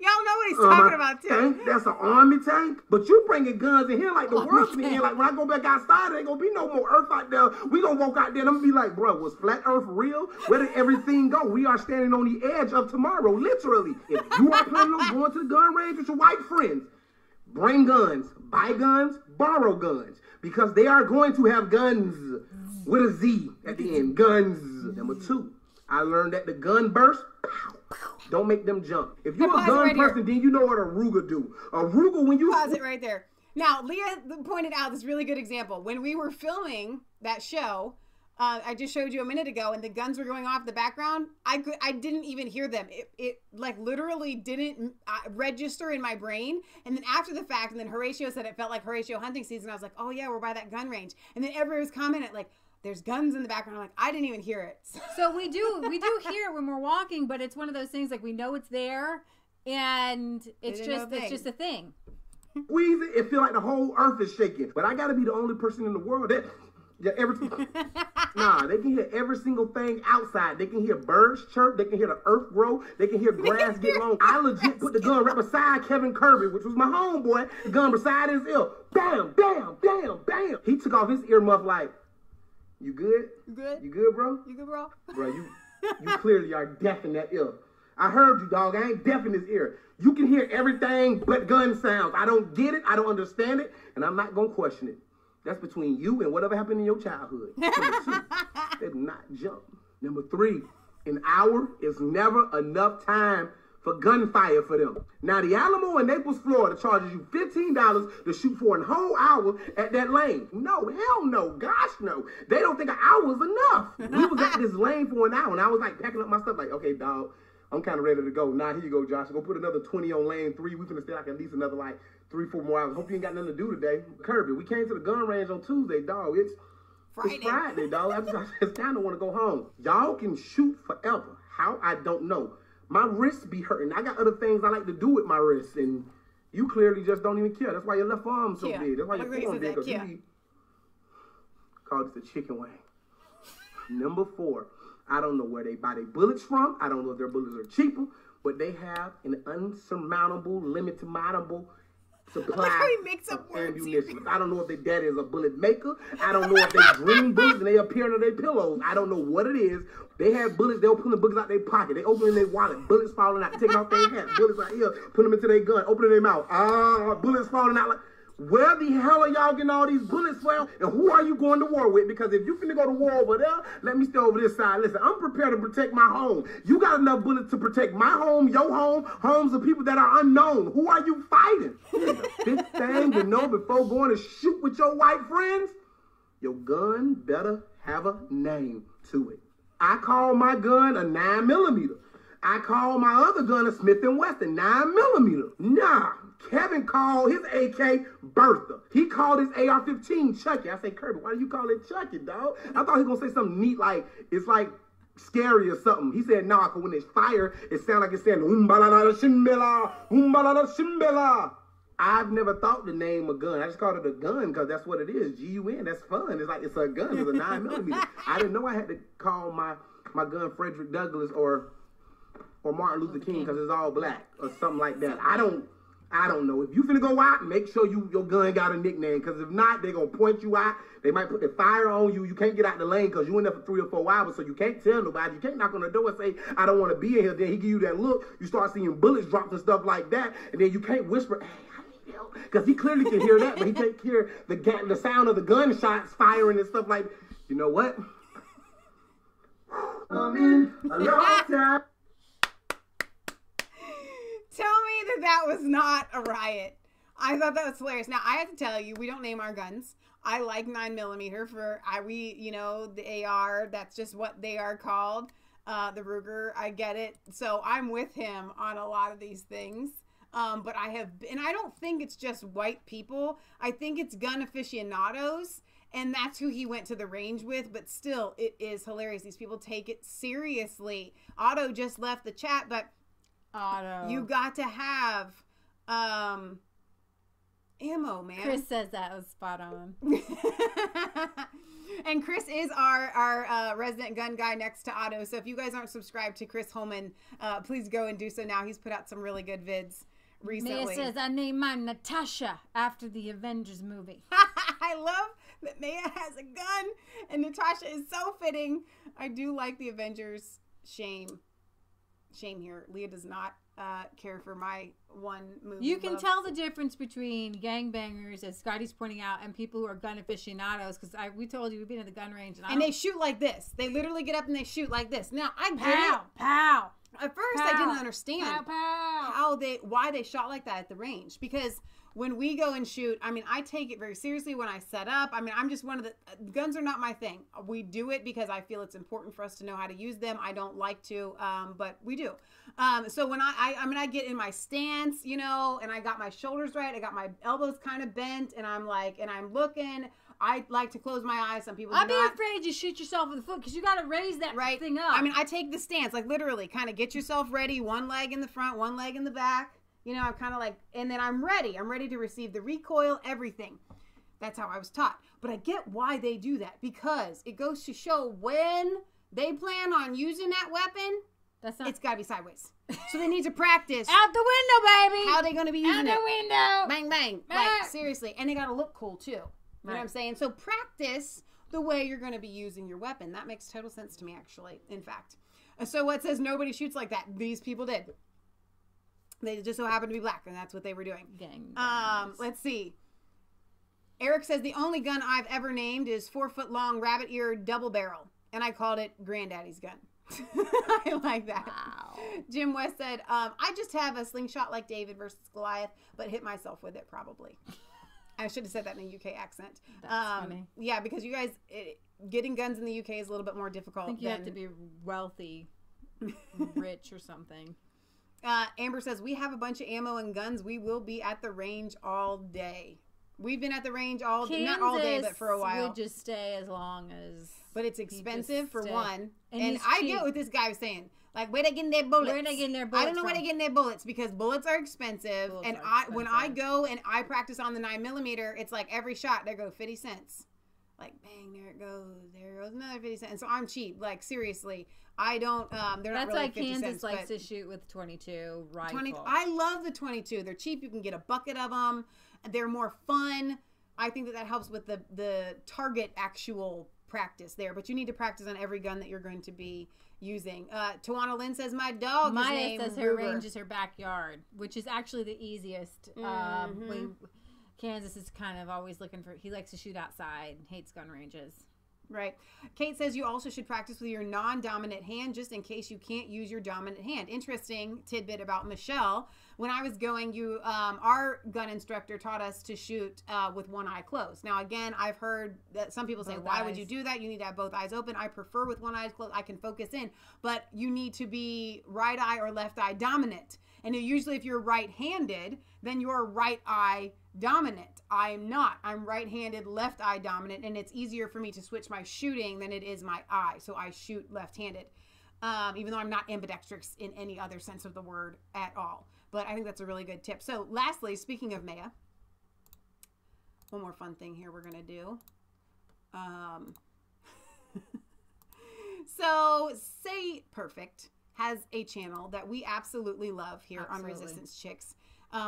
Y'all know what he's talking about, too. Tank, that's an army tank. But you bringing guns in here like the world's in here. Like when I go back outside, there ain't gonna be no more earth out there. We gonna walk out there and I'm gonna be like, bro, was flat earth real? Where did everything go? We are standing on the edge of tomorrow, literally. If you are planning on going to the gun range with your white friends, bring guns, buy guns, borrow guns. Because they are going to have guns with a Z at the end. Guns. Number 2, I learned that the gun burst, don't make them jump. If you're a gun person, then you know what a Ruger do. A Ruger, when you... Pause it right there. Now, Leah pointed out this really good example. When we were filming that show, I just showed you a minute ago, and the guns were going off in the background, I didn't even hear them. It like literally didn't register in my brain. And then after the fact, and then Horatio said it felt like Horatio hunting season. I was like, oh yeah, we're by that gun range. And then everyone was commenting like, there's guns in the background. I'm like, I didn't even hear it. So we do hear it when we're walking, but it's one of those things like we know it's there, and it's just a thing. Squeeze it, it feel like the whole earth is shaking. But I gotta be the only person in the world that they can hear every single thing outside. They can hear birds chirp. They can hear the earth grow. They can hear grass get long. I legit put the gun right beside Kevin Kirby, which was my homeboy. The gun beside his ear. Bam, bam, bam, bam. He took off his earmuff like, you good? You good? You good, bro? You good, bro? Bro, you clearly are deaf in that ear. I heard you, dog. I ain't deaf in this ear. You can hear everything but gun sounds. I don't get it. I don't understand it. And I'm not going to question it. That's between you and whatever happened in your childhood. Number 2, they do not jump. Number 3, an hour is never enough time for gunfire for them. Now, the Alamo in Naples, Florida charges you $15 to shoot for a whole hour at that lane. No, hell no. Gosh, no. They don't think an hour is enough. We was at this lane for an hour, and I was like packing up my stuff like, okay, dog, I'm kind of ready to go. Now, here you go, Josh. Go put another 20 on lane 3. We finna stay like at least another like 3-4 more hours. Hope you ain't got nothing to do today. Kirby, we came to the gun range on Tuesday, dog. It's Friday, dog. I just kind of want to go home. Y'all can shoot forever. How? I don't know. My wrists be hurting. I got other things I like to do with my wrists, and you clearly just don't even care. That's why your left arm's so big. That's why your forearm big. Because you call this a chicken wing. Number 4. I don't know where they buy their bullets from. I don't know if their bullets are cheaper, but they have an unsurmountable, limitable supply of ammunition. I don't know if their daddy is a bullet maker. I don't know if they green bullets and they appear under their pillows. I don't know what it is. They have bullets. They'll pull the bullets out their pocket. They open in their wallet. Bullets falling out. Taking off their hat. Bullets right here. Put them into their gun. Opening their mouth. Bullets falling out. Like, where the hell are y'all getting all these bullets from? And who are you going to war with? Because if you finna go to war over there, let me stay over this side. Listen, I'm prepared to protect my home. You got enough bullets to protect my home, your home, homes of people that are unknown. Who are you fighting? The fifth thing to know before going to shoot with your white friends, your gun better have a name to it. I call my gun a 9mm. I call my other gun a Smith & Wesson 9mm. Nah. Kevin called his AK Bertha. He called his AR-15 Chucky. I say, Kirby, why do you call it Chucky, dog? I thought he was going to say something neat like, it's like scary or something. He said, nah, because when it's fire, it sounds like it's saying, umbalala shimbela, umbalala shimbela. I've never thought to name a gun. I just called it a gun because that's what it is. G-U-N, that's fun. It's like, it's a gun. It's a 9mm. I didn't know I had to call my gun Frederick Douglass or Martin Luther King because it's all black or something like that. I don't know. If you finna go out, make sure your gun got a nickname. Because if not, they're going to point you out. They might put the fire on you. You can't get out the lane because you in there for 3 or 4 hours. So you can't tell nobody. You can't knock on the door and say, I don't want to be in here. Then he give you that look. You start seeing bullets drops and stuff like that. And then you can't whisper, hey, I need help. Because he clearly can hear that. But he can't hear the sound of the gunshots firing and stuff like that. You know what? I'm in a long time. Tell me that was not a riot. I thought that was hilarious. Now, I have to tell you, we don't name our guns. I like 9mm the AR, that's just what they are called. The Ruger, I get it. So I'm with him on a lot of these things. But I don't think it's just white people. I think it's gun aficionados. And that's who he went to the range with. But still, it is hilarious. These people take it seriously. Otto just left the chat, but Otto, you got to have ammo, man. Chris says that was spot on. And Chris is our resident gun guy next to Otto. So if you guys aren't subscribed to Chris Holman, please go and do so now. He's put out some really good vids recently. Maia says, I named mine Natasha after the Avengers movie. I love that Maia has a gun and Natasha is so fitting. I do like the Avengers. Shame here. Leah does not care for my one movie. You can tell the difference between gangbangers, as Scotty's pointing out, and people who are gun aficionados. Because we told you we've been at the gun range, and they shoot like this. They literally get up and they shoot like this. Now I get it. Pow. At first, I didn't understand why they shot like that at the range. Because when we go and shoot, I mean, I take it very seriously when I set up. I mean, I'm just one of the guns are not my thing. We do it because I feel it's important for us to know how to use them. I don't like to, but we do. So when I get in my stance, and I got my shoulders right, I got my elbows kind of bent, and I'm looking. I like to close my eyes. Some people do I'd be not. afraid you shoot yourself in the foot because you got to raise that thing up. I mean, I take the stance, like literally, kind of get yourself ready. One leg in the front, one leg in the back. I'm kind of like, and then I'm ready. I'm ready to receive the recoil, everything. That's how I was taught. But I get why they do that because it goes to show when they plan on using that weapon, it's got to be sideways. So they need to practice. Out the window, baby. How they going to be using it. Out the window. Bang, bang. Like, seriously. And they got to look cool, too. You know what I'm saying? So practice the way you're going to be using your weapon. That makes total sense to me, actually, in fact. So what says nobody shoots like that? These people did. They just so happened to be black, and that's what they were doing. Let's see. Eric says, the only gun I've ever named is 4-foot-long rabbit-eared double barrel, and I called it Granddaddy's gun. I like that. Wow. Jim West said, I just have a slingshot like David versus Goliath, but hit myself with it probably. I should have said that in a UK accent. That's funny. Yeah, because you guys, getting guns in the UK is a little bit more difficult. I think you have to be wealthy rich or something. Amber says, we have a bunch of ammo and guns. We will be at the range all day. We've been at the range not all day, but for a while. Would just stay as long as. But it's expensive for one. And I get what this guy was saying. Like, where they getting their bullets? Where they getting their bullets? I don't know where they getting their bullets because bullets are expensive. When I go and I practice on the 9mm, it's like every shot there go 50 cents. Like, bang, there it goes. There goes another 50 cents. And so I'm cheap. Like, seriously. I don't, they're not really 50 cents. That's why Kansas likes to shoot with 22 rifle. I love the 22. They're cheap. You can get a bucket of them. They're more fun. I think that helps with the target actual practice there. But you need to practice on every gun that you're going to be using. Tawana Lynn says, my dog Maya is named says her range is her backyard, which is actually the easiest. Kansas is kind of always looking for, he likes to shoot outside, hates gun ranges. Right. Kate says you also should practice with your non-dominant hand just in case you can't use your dominant hand. Interesting tidbit about Michelle. When I was going, our gun instructor taught us to shoot with one eye closed. Now, again, I've heard that some people say, why would you do that? You need to have both eyes open. I prefer with one eye closed. I can focus in. But you need to be right eye or left eye dominant. And usually if you're right-handed, then you're right eye dominant. I'm not. I'm right-handed, left eye dominant, and it's easier for me to switch my shooting than it is my eye. So I shoot left-handed, even though I'm not ambidextrous in any other sense of the word at all. But I think that's a really good tip. So lastly, speaking of Maia, one more fun thing here we're going to do. So Say Perfect has a channel that we absolutely love here on Resistance Chicks.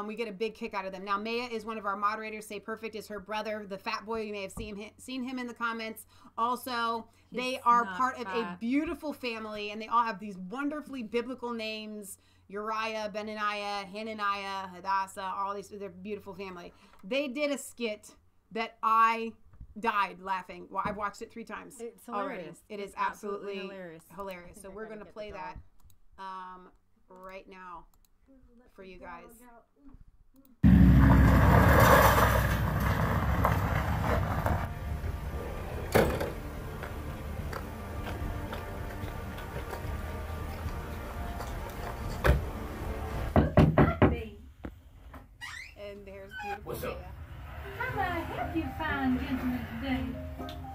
We get a big kick out of them. Now, Maia is one of our moderators. Say Perfect is her brother, the fat boy. You may have seen him in the comments. Also, they are part of a beautiful family, and they all have these wonderfully biblical names. Uriah, Benaniah, Hananiah, Hadassah, all these, they're a beautiful family. They did a skit that I died laughing. Well, I've watched it 3 times. It's hilarious. It is absolutely hilarious. So we're going to play that right now for you guys. And there's beautiful. What's up? How may I help you fine gentlemen today?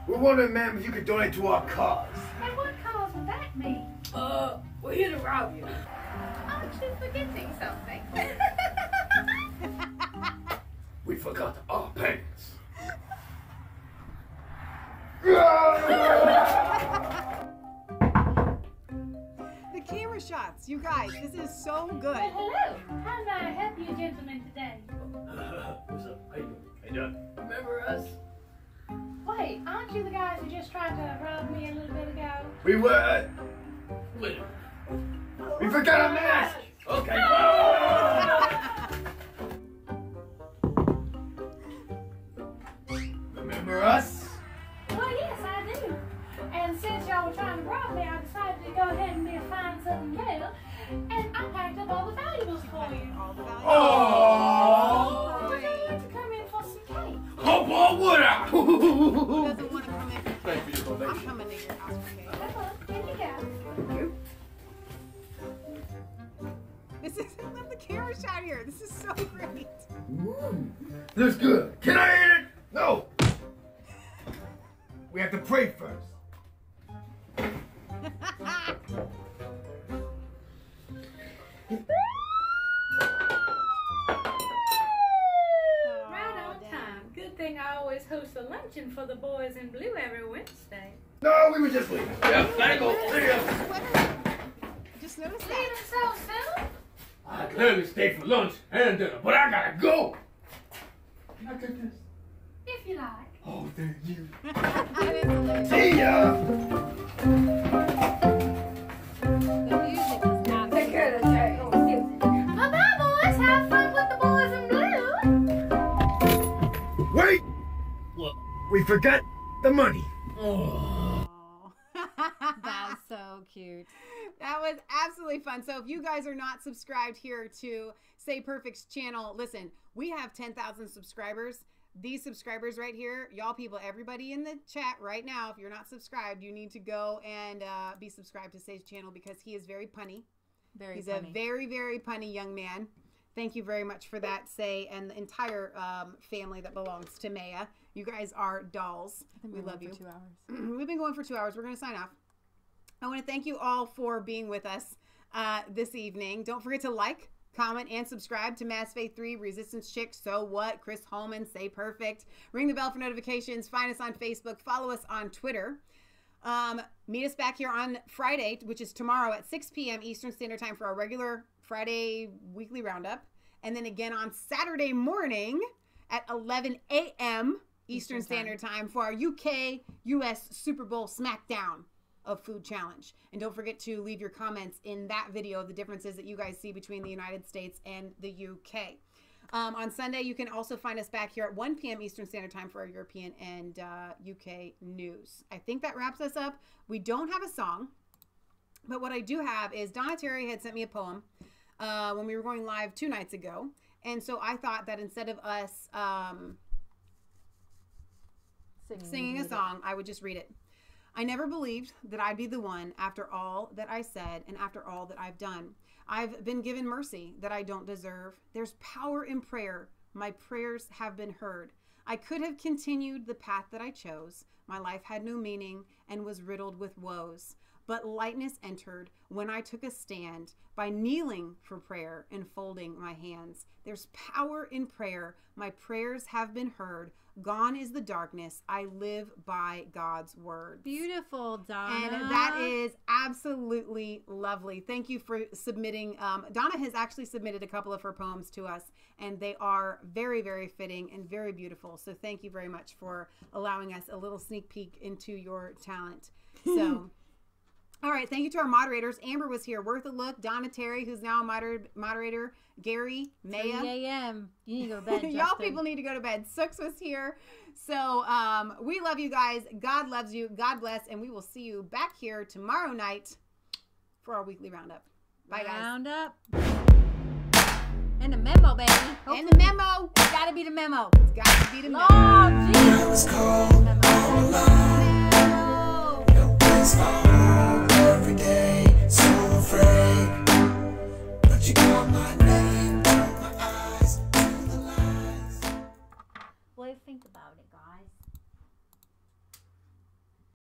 We're wondering, ma'am, if you could donate to our cause. And what cause would that be? We're here to rob you. Aren't you forgetting something? We forgot our pants. The camera shots, you guys, this is so good. Well, hello. How may I help you gentlemen today? What's up? How you doing? Hey, Doug. Remember us? Wait, aren't you the guys who just tried to rob me a little bit ago? We were. Wait. We forgot our mask. Okay. Remember us? Well, yes, I do. And since y'all were trying to rob me, I decided to go ahead and be a fine Southern belle, and I packed up all the valuables for you. Oh! Would you like to come in for some cake? Oh, boy, would I? Doesn't want to come in. Thank you, I'm coming to your house for cake. Come on, here you go. Thank you. This is, I love the camera shot here. This is so great. Looks good. Can I eat it? No. We have to pray first. Right on time. Good thing I always host a luncheon for the boys in blue every Wednesday. No, we were just leaving. Yep, thank you. See ya. Just noticed Leaving that. so soon? I clearly stayed for lunch and dinner, but I gotta go. Can I take this? If you like. Oh, thank you. That See ya. Bye-bye, boys. Have fun with the boys in blue. Wait! What? We forgot the money. That's so cute. That was absolutely fun. So if you guys are not subscribed here to Say Perfect's channel, listen, we have 10,000 subscribers. these subscribers right here, y'all people, everybody in the chat right now, if you're not subscribed, you need to go and be subscribed to Say's channel because he is very punny. He's a very, very punny young man. Thank you very much for that, Say, and the entire family that belongs to Maia. You guys are dolls. We love you. 2 hours. We've been going for 2 hours. We're going to sign off. I want to thank you all for being with us this evening. Don't forget to like, comment, and subscribe to Mass Faith 3, Resistance Chick, So What, Chris Holman, Say Perfect. Ring the bell for notifications. Find us on Facebook. Follow us on Twitter. Meet us back here on Friday, which is tomorrow at 6 p.m. Eastern Standard Time for our regular Friday weekly roundup. And then again on Saturday morning at 11 a.m. Eastern Standard Time for our UK-US Super Bowl Smackdown of Food Challenge. And don't forget to leave your comments in that video of the differences that you guys see between the United States and the UK. On Sunday, you can also find us back here at 1 p.m. Eastern Standard Time for our European and UK news. I think that wraps us up. We don't have a song, but what I do have is Donna Terry had sent me a poem when we were going live 2 nights ago. And so I thought that instead of us singing a song, I would just read it. I never believed that I'd be the one after all that I said and after all that I've done. I've been given mercy that I don't deserve. There's power in prayer. My prayers have been heard. I could have continued the path that I chose. My life had no meaning and was riddled with woes. But lightness entered when I took a stand by kneeling for prayer and folding my hands. There's power in prayer. My prayers have been heard. Gone is the darkness. I live by God's word. Beautiful, Donna. And that is absolutely lovely. Thank you for submitting. Donna has actually submitted a couple of her poems to us, and they are very, very fitting and very beautiful. So thank you very much for allowing us a little sneak peek into your talent. So... All right, thank you to our moderators. Amber was here. Worth a look. Donna Terry, who's now a moderator. Gary, Maia. 3 a.m. You need to go to bed, Y'all people need to go to bed. Sooks was here. So we love you guys. God loves you. God bless. And we will see you back here tomorrow night for our weekly roundup. Bye, guys. Roundup. And the memo, baby. Hopefully. And the memo. It's got to be the memo. It's got to be the memo. Oh, Jesus. Memo.